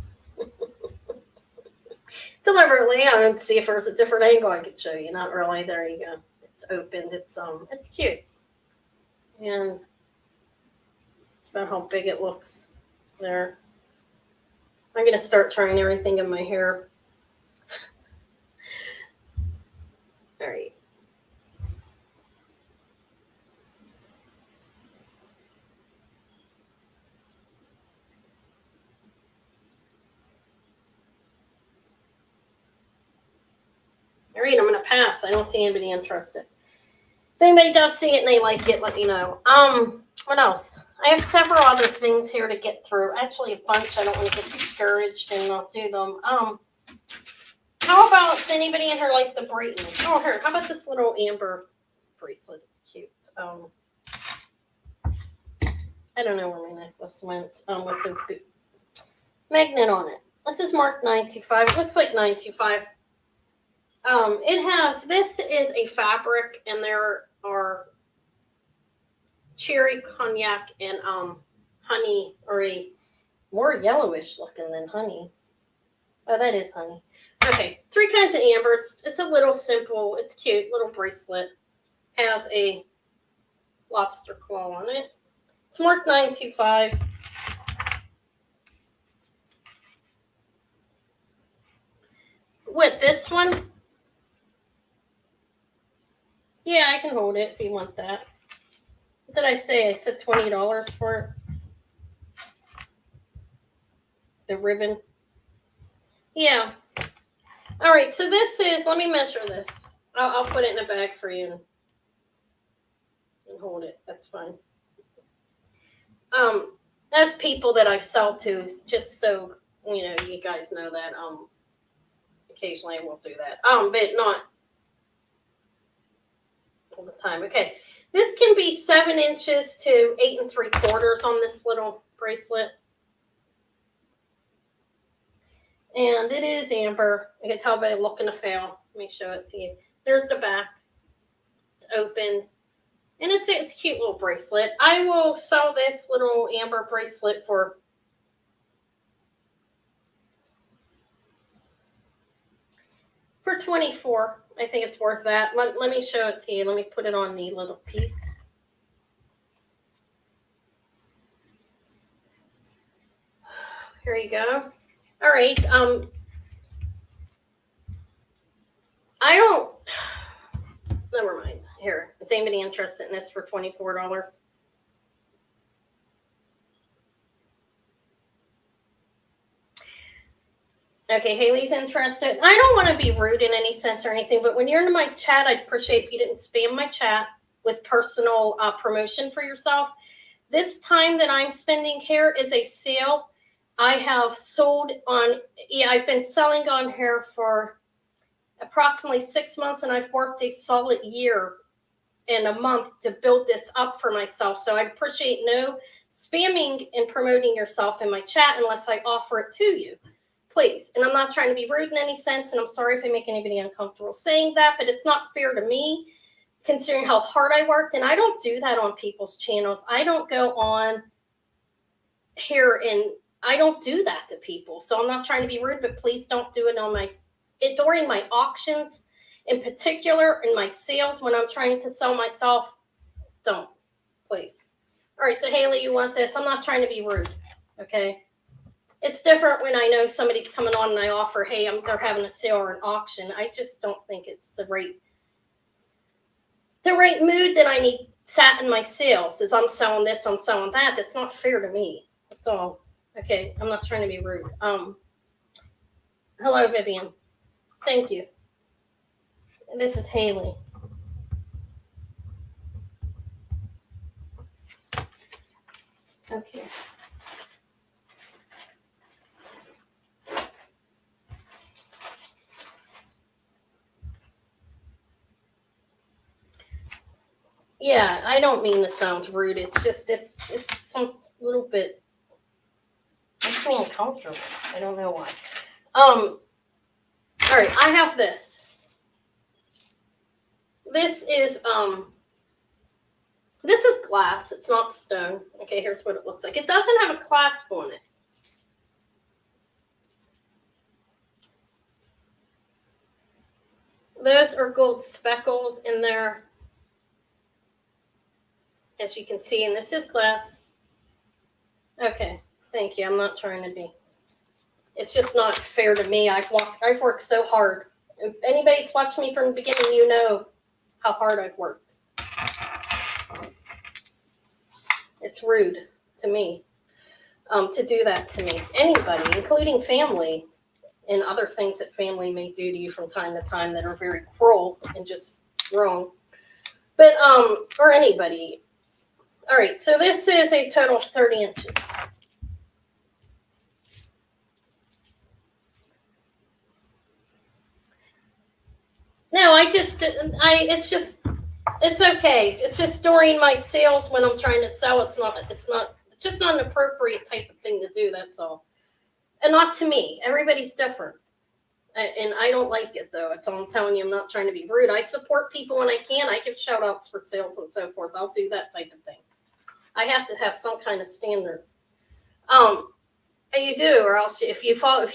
Deliberately, I would see if there's a different angle I could show you. Not really. There you go. It's opened. It's cute. And it's about how big it looks there. I'm gonna start trying everything in my hair. All right. All right, I'm gonna pass. I don't see anybody interested. If anybody does see it and they like it, let me know. What else? I have several other things here to get through. Actually, a bunch. I don't want to get discouraged and not do them. How about, does anybody in here like the Brighton? Oh, here. How about this little amber bracelet? It's cute. I don't know where my necklace went. With the magnet on it. This is marked 925. It looks like 925. This is a fabric, and there are cherry, cognac, and honey, or a more yellowish looking than honey. Oh, that is honey. Okay, 3 kinds of amber. It's a little simple. It's cute. Little bracelet. Has a lobster claw on it. It's marked 925. With this one, yeah, I can hold it if you want that. What did I say? I said $20 for it. The ribbon. Yeah. All right, so this is, let me measure this. I'll put it in a bag for you and hold it. That's fine. As people that I've sold to, just so, you guys know that, occasionally I will do that. But not all the time. Okay. This can be 7 inches to 8 3/4 on this little bracelet. And it is amber. I can tell by the look in the fail. Let me show it to you. There's the back. It's opened. And it's a cute little bracelet. I will sell this little amber bracelet for For 24, I think it's worth that. Let me show it to you. Let me put it on the little piece. Here you go. All right. I don't. Never mind. Here, is anybody interested in this for $24? Okay, Haley's interested. I don't want to be rude in any sense or anything, but when you're in my chat, I'd appreciate if you didn't spam my chat with personal promotion for yourself. This time that I'm spending here is a sale. I have sold on, I've been selling on here for approximately 6 months, and I've worked a solid year and a month to build this up for myself. So I appreciate no spamming and promoting yourself in my chat unless I offer it to you. Please. And I'm not trying to be rude in any sense, and I'm sorry if I make anybody uncomfortable saying that, but it's not fair to me considering how hard I worked. And I don't do that on people's channels. I don't go on here and I don't do that to people. So I'm not trying to be rude, but please don't do it on during my auctions, in particular in my sales when I'm trying to sell myself. Don't, please. All right, so Haley, you want this? I'm not trying to be rude, okay? It's different when I know somebody's coming on and I offer, hey, they're having a sale or an auction. I just don't think it's the right mood that I need sat in my sales. Is I'm selling this, I'm selling that. That's not fair to me. That's all. Okay, I'm not trying to be rude. Hello, Vivian. Thank you. This is Haley. Okay. Yeah, I don't mean to sound rude. It's just, it's some little bit, makes me uncomfortable. I don't know why. All right, I have this. This is glass. It's not stone. Okay, here's what it looks like. It doesn't have a clasp on it. Those are gold speckles in there, as you can see, and this is glass. Okay, thank you. I'm not trying to be. It's just not fair to me. I've worked so hard. If anybody that's watched me from the beginning, you know how hard I've worked. It's rude to me to do that to me. Anybody, including family, and other things that family may do to you from time to time that are very cruel and just wrong. But or anybody. All right, so this is a total of 30 inches. No, it's okay. It's just during my sales when I'm trying to sell, it's just not an appropriate type of thing to do, that's all. And not to me. Everybody's different. And I don't like it, though. That's all I'm telling you. I'm not trying to be rude. I support people when I can. I give shout outs for sales and so forth. I'll do that type of thing. I have to have some kind of standards. And you do, or else if you go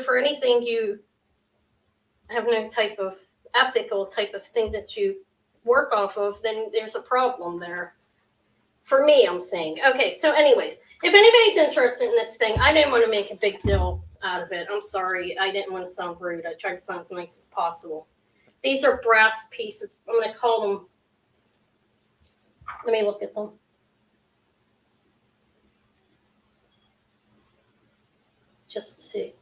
for anything, you have no type of ethical type of thing that you work off of, then there's a problem there. For me, I'm saying. Okay, so anyways, if anybody's interested in this thing, I didn't want to make a big deal out of it. I'm sorry. I didn't want to sound rude. I tried to sound as nice as possible. These are brass pieces. I'm going to call them. Let me look at them. Just to see.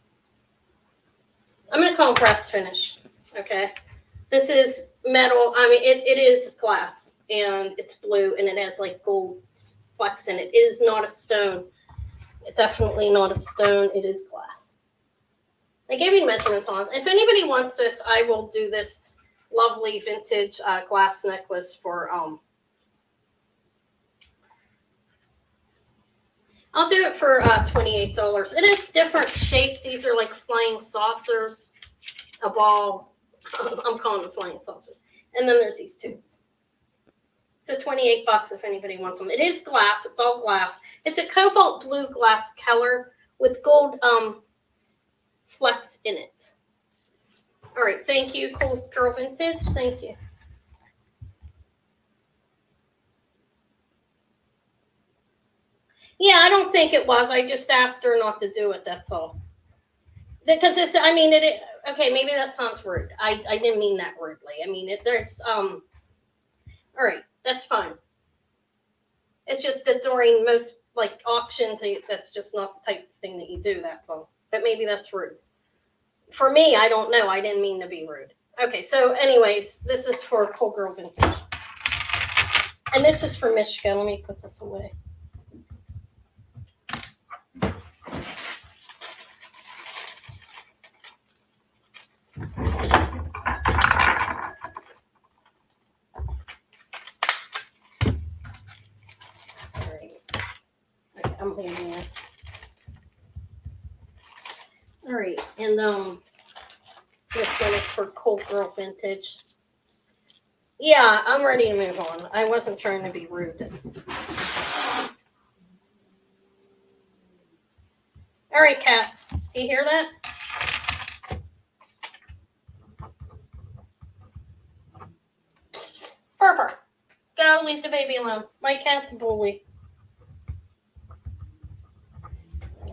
I'm going to call them brass finish. Okay. This is metal. I mean, it is glass, and it's blue, and it has like gold flecks in it. It is not a stone. It's definitely not a stone. It is glass. I gave you measurements on. If anybody wants this, I will do this lovely vintage glass necklace for I'll do it for $28. It is different shapes. These are like flying saucers, a ball. I'm calling them flying saucers. And then there's these tubes. So $28 if anybody wants them. It is glass. It's all glass. It's a cobalt blue glass color with gold flecks in it. All right, thank you, Cool Girl Vintage. Thank you. Yeah, I don't think it was. I just asked her not to do it. That's all. Because it's, I mean, okay, maybe that sounds rude. I didn't mean that rudely. I mean, there's, all right, that's fine. It's just that during most, like, auctions, that's just not the type of thing that you do, that's all. But maybe that's rude. For me, I don't know. I didn't mean to be rude. Okay, so anyways, this is for Cool Girl Vintage. And this is for Michigan. Let me put this away. I'm holding this. All right, and this one is for Cool Girl Vintage. Yeah, I'm ready to move on. I wasn't trying to be rude. All right, cats. Do you hear that? Psst, psst. Fur. Go, leave the baby alone. My cat's a bully.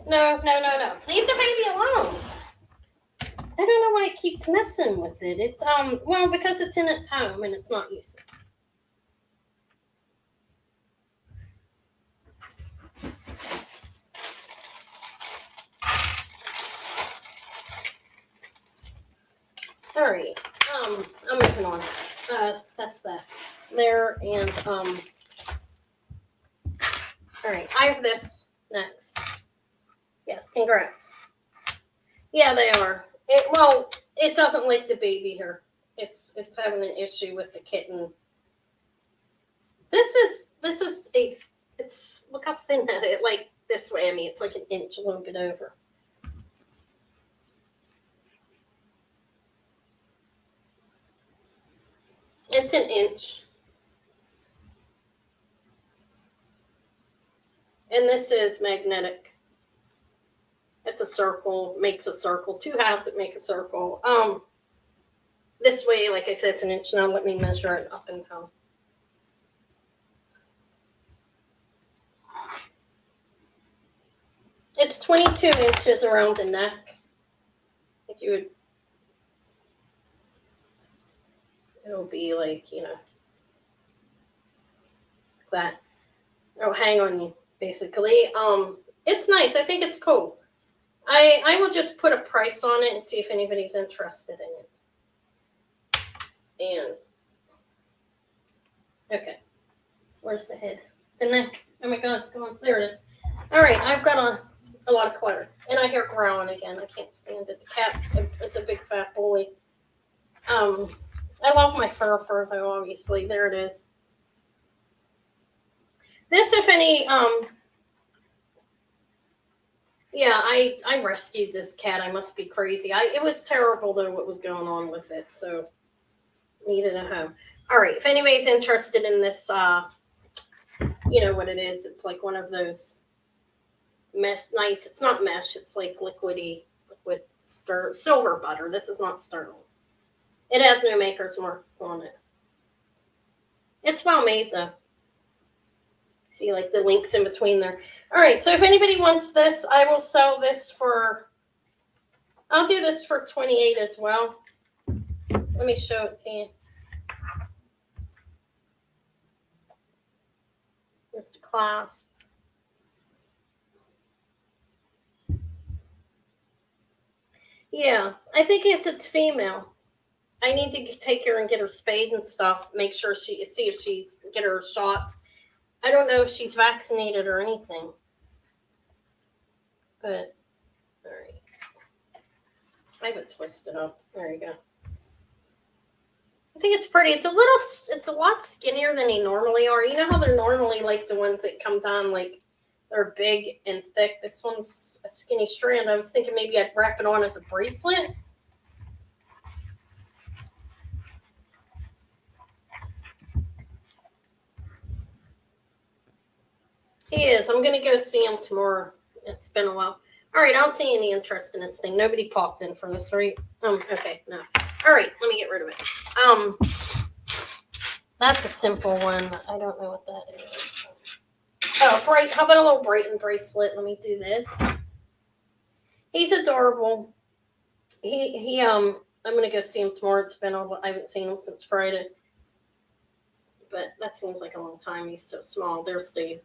No. Leave the baby alone. I don't know why it keeps messing with it. It's, well, because it's in its home and it's not used to it. All right. I'm moving on. That's that. There, and, all right. I have this next. Yes, congrats. Yeah, they are. It doesn't like the baby here. It's having an issue with the kitten. This is it's look how thin at it, like this way. I mean, it's like an inch, a little bit over. It's an inch. And this is magnetic. It's a circle, makes a circle. Two halves that make a circle. This way, like I said, it's an inch. Now let me measure it up and down. It's 22 inches around the neck. If you would, it'll be like, you know, that. It'll hang on you, basically. It's nice. I think it's cool. I will just put a price on it and see if anybody's interested in it. And, okay. Where's the head? The neck. Oh my God, it's gone. There it is. All right, I've got a lot of clutter. And I hear growling again. I can't stand it. The cat's, it's a big fat bully. I love my fur though, obviously. There it is. This, if any, yeah, I rescued this cat. I must be crazy. It was terrible, though, what was going on with it. So, needed a home. All right, if anybody's interested in this, you know what it is. It's like one of those mesh, nice. It's not mesh. It's like liquid silver butter. This is not sterling. It has no maker's marks on it. It's well made, though. See, like the links in between there. All right, so if anybody wants this, I will sell this for, I'll do this for $28 as well. Let me show it to you. Here's the clasp. Yeah, I think it's female. I need to take her and get her spayed and stuff. Make sure see if she's, get her shots. I don't know if she's vaccinated or anything. But, all right. I have it twisted up. There you go. I think it's pretty. It's a lot skinnier than they normally are. You know how they're normally like the ones that come down, like they're big and thick. This one's a skinny strand. I was thinking maybe I'd wrap it on as a bracelet. He is. I'm going to go see him tomorrow. It's been a while. All right, I don't see any interest in this thing. Nobody popped in for this, right? Okay, no. All right, let me get rid of it. That's a simple one. I don't know what that is. Oh, bright. How about a little Brighton bracelet? Let me do this. He's adorable. I'm gonna go see him tomorrow. It's been I haven't seen him since Friday, but that seems like a long time. He's so small. There's the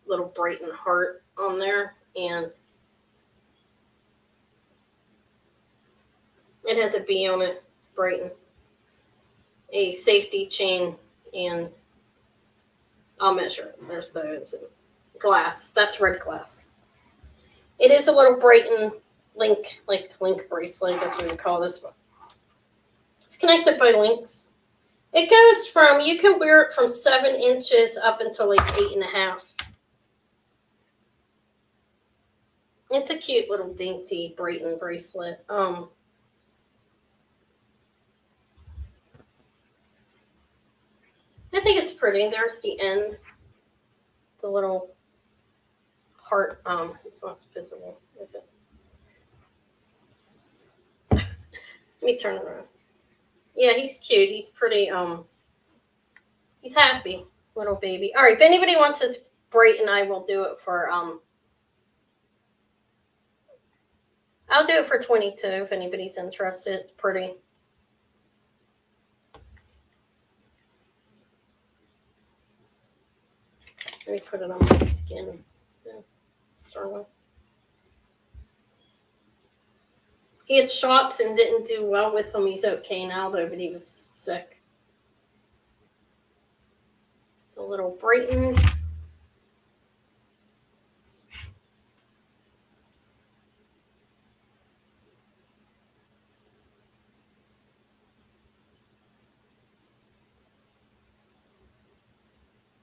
little Brighton heart on there, and it has a B on it. Brighton. A safety chain, and I'll measure it. There's those. Glass. That's red glass. It is a little Brighton link bracelet, I guess we would call this one. It's connected by links. It goes from, you can wear it from 7 inches up until like 8.5. It's a cute little dainty Brighton bracelet. I think it's pretty. There's the end. The little heart. It's not visible, is it? Let me turn it around. Yeah, he's cute. He's pretty. He's happy, little baby. All right, if anybody wants his Brighton, I will do it for. I'll do it for 22 if anybody's interested. It's pretty. Let me put it on my skin. He had shots and didn't do well with them. He's okay now, though, but he was sick. It's a little Brighton.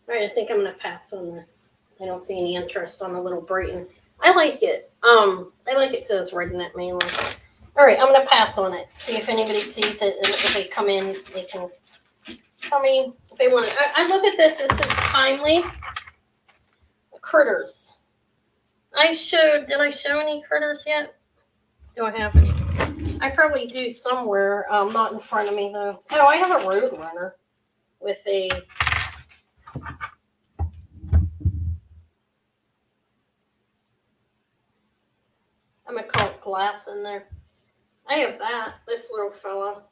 All right, I think I'm going to pass on this. I don't see any interest on the little Brighton. I like it. I like it because it's redneck mainly. All right, I'm going to pass on it. See if anybody sees it, and if they come in, they can tell me if they want it. I look at this. This is timely. Critters. Did I show any critters yet? Do I have any? I probably do somewhere. Not in front of me, though. Oh, I have a Roadrunner with a... I'm going to call it glass in there. I have that. This little fella.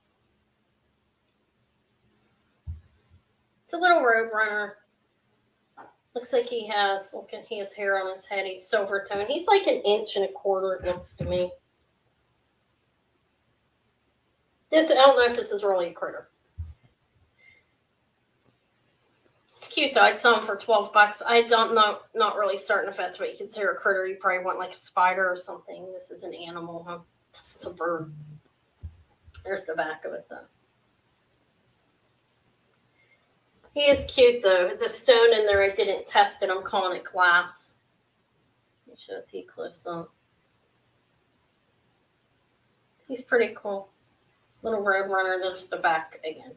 It's a little Roadrunner. Looks like he has hair on his head. He's silver tone. He's like 1.25 inches, it looks to me. I don't know if this is really a critter. It's cute though. I'd sell him for $12. Not really certain if that's what you consider a critter. You probably want like a spider or something. This is an animal, huh? This is a bird. There's the back of it though. He is cute though. It's a stone in there. I didn't test it. I'm calling it glass. Let me show it to you close up. He's pretty cool. Little Roadrunner. There's the back again.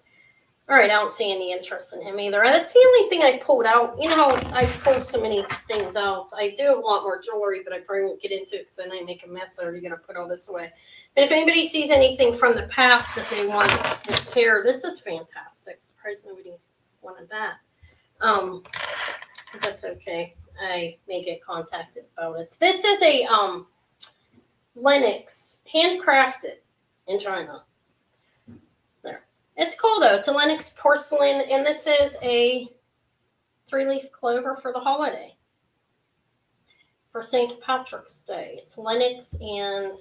All right, I don't see any interest in him either. That's the only thing I pulled out. You know, I pulled so many things out. I do have a lot more jewelry, but I probably won't get into it because then I make a mess. So you're going to put all this away. But if anybody sees anything from the past that they want, it's here. This is fantastic. Surprised nobody wanted that. That's okay. I may get contacted about it. This is a Lenox, handcrafted in China. It's cool though. It's a Lenox porcelain, and this is a 3-leaf clover for the holiday. For St. Patrick's Day. It's Lenox and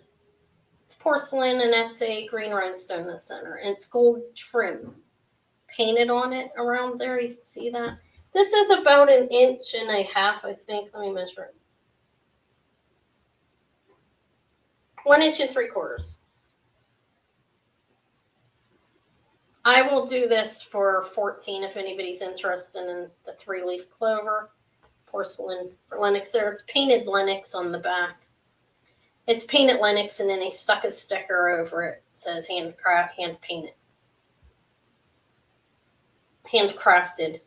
it's porcelain, and that's a green rhinestone in the center. And it's gold trim painted on it around there. You can see that. This is about 1.5 inches, I think. Let me measure it. 1.75 inches. I will do this for $14 if anybody's interested in the 3-leaf clover porcelain for Lenox. There, it's painted Lenox on the back. It's painted Lenox, and then they stuck a sticker over it. It says hand painted, handcrafted,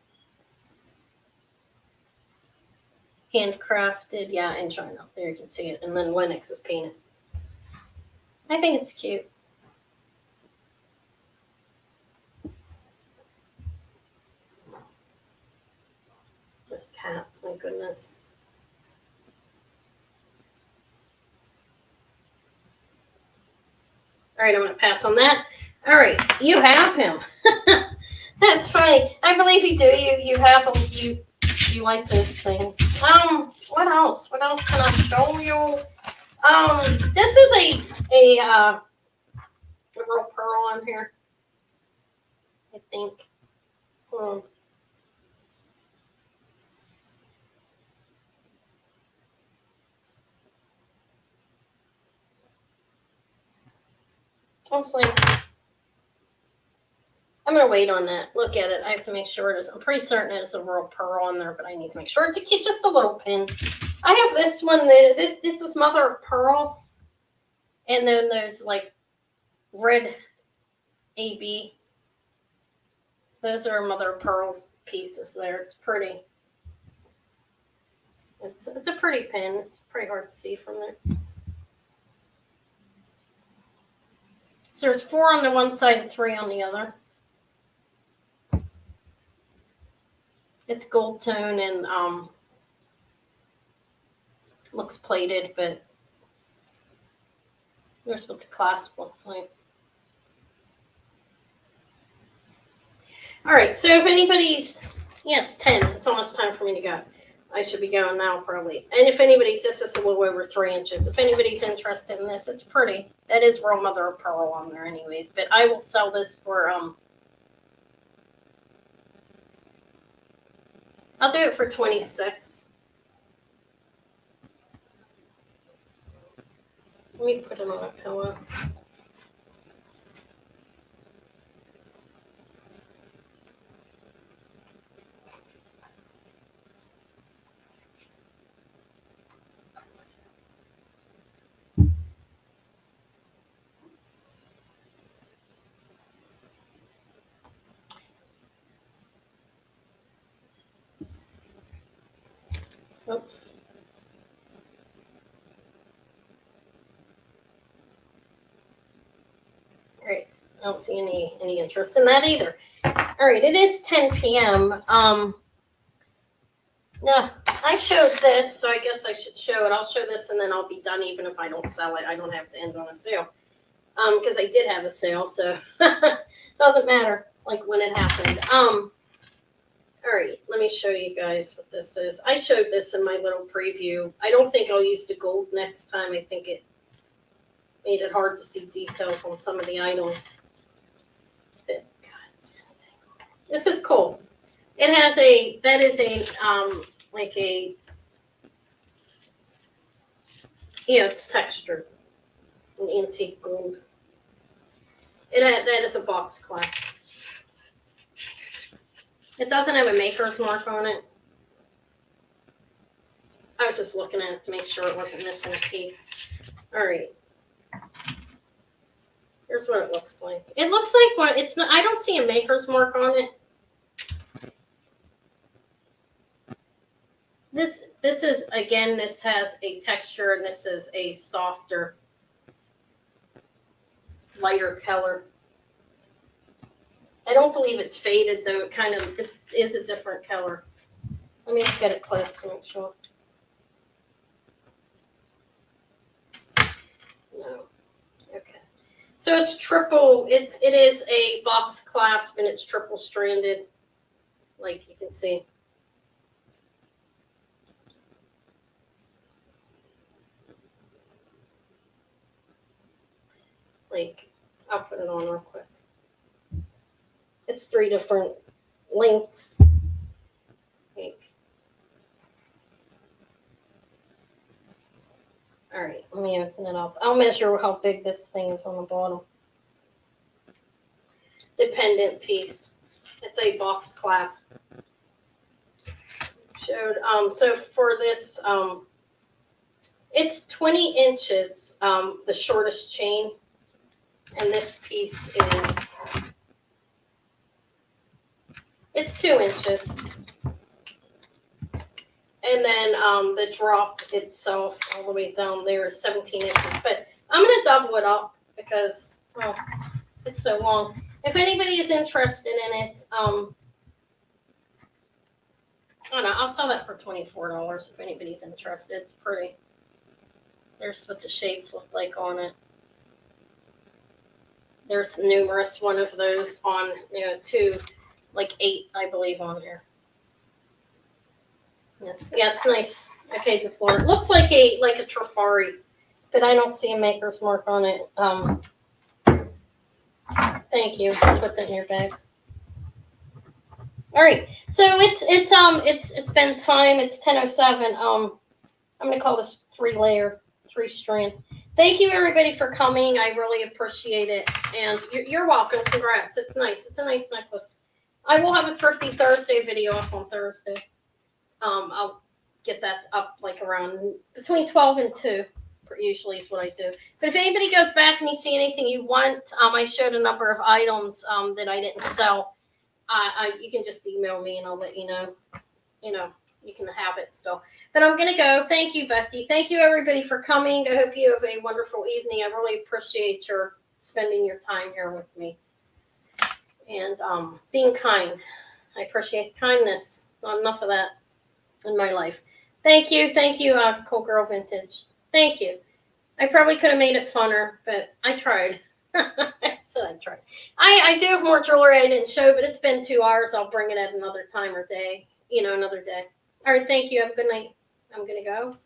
yeah, in China. There you can see it, and then Lenox is painted. I think it's cute. Those cats, my goodness. All right, I'm going to pass on that. All right, you have him. That's funny. I believe you do. You have him. You like those things. What else? What else can I show you? This is a real pearl on here. I think. Honestly, I'm gonna wait on that. Look at it. I have to make sure it is. I'm pretty certain it is a real pearl on there, but I need to make sure it's just a little pin. I have this one. This is mother of pearl, and then there's like red AB. Those are mother of pearl pieces there. It's pretty. It's a pretty pin. It's pretty hard to see from there. So there's 4 on the one side and 3 on the other. It's gold tone and looks plated, but here's what the clasp looks like. All right, so if anybody's, it's 10. It's almost time for me to go. I should be going now probably. And if anybody's, this is a little over 3 inches. If anybody's interested in this, it's pretty. That is real mother of pearl on there anyways. But I will sell this for, I'll do it for 26. Let me put it on a pillow. Oops. All right. I don't see any interest in that either. All right. It is 10 p.m. No, I showed this, so I guess I should show it. I'll show this and then I'll be done even if I don't sell it. I don't have to end on a sale. Because I did have a sale, so doesn't matter like when it happened. All right, let me show you guys what this is. I showed this in my little preview. I don't think I'll use the gold next time. I think it made it hard to see details on some of the items. But, God, it's gonna take. This is cool. It has that is like a, it's textured, an antique gold. That is a box clasp. It doesn't have a maker's mark on it. I was just looking at it to make sure it wasn't missing a piece. All right. Here's what it looks like. It looks like what it's not. I don't see a maker's mark on it. This is, again, this has a texture and this is a softer, lighter color. I don't believe it's faded though. It is a different color. Let me get it close to make sure. No. Okay. So it's triple. It is a box clasp and it's triple stranded, like you can see. Like, I'll put it on real quick. It's 3 different lengths. All right, let me open it up. I'll measure how big this thing is on the bottom. The pendant piece. It's a box clasp. Showed. So for this, it's 20 inches, the shortest chain, and this piece is. It's 2 inches. And then the drop itself all the way down there is 17 inches. But I'm going to double it up because, it's so long. If anybody is interested in it, I don't know. I'll sell that for $24 if anybody's interested. It's pretty. There's what the shapes look like on it. There's numerous one of those on, you know, 2, like 8, I believe, on here. Yeah, it's nice. Okay, DeFleur. It looks like a Trifari, but I don't see a maker's mark on it. Thank you. I'll put that in your bag. All right. So it's been time. It's 10:07. I'm gonna call this 3-layer, 3-strand. Thank you everybody for coming. I really appreciate it, and you're welcome. Congrats. It's nice. It's a nice necklace. I will have a Thrifty Thursday video up on Thursday. I'll get that up like around between 12 and 2. Usually is what I do. But if anybody goes back and you see anything you want, I showed a number of items that I didn't sell. You can just email me and I'll let you know. You know, you can have it still. But I'm going to go. Thank you, Becky. Thank you, everybody, for coming. I hope you have a wonderful evening. I really appreciate your spending your time here with me. And being kind. I appreciate kindness. Not enough of that in my life. Thank you. Thank you, Cool Girl Vintage. Thank you. I probably could have made it funner, but I tried. I said I tried. I do have more jewelry I didn't show, but it's been 2 hours. I'll bring it at another time or day. You know, another day. All right, thank you. Have a good night. I'm going to go.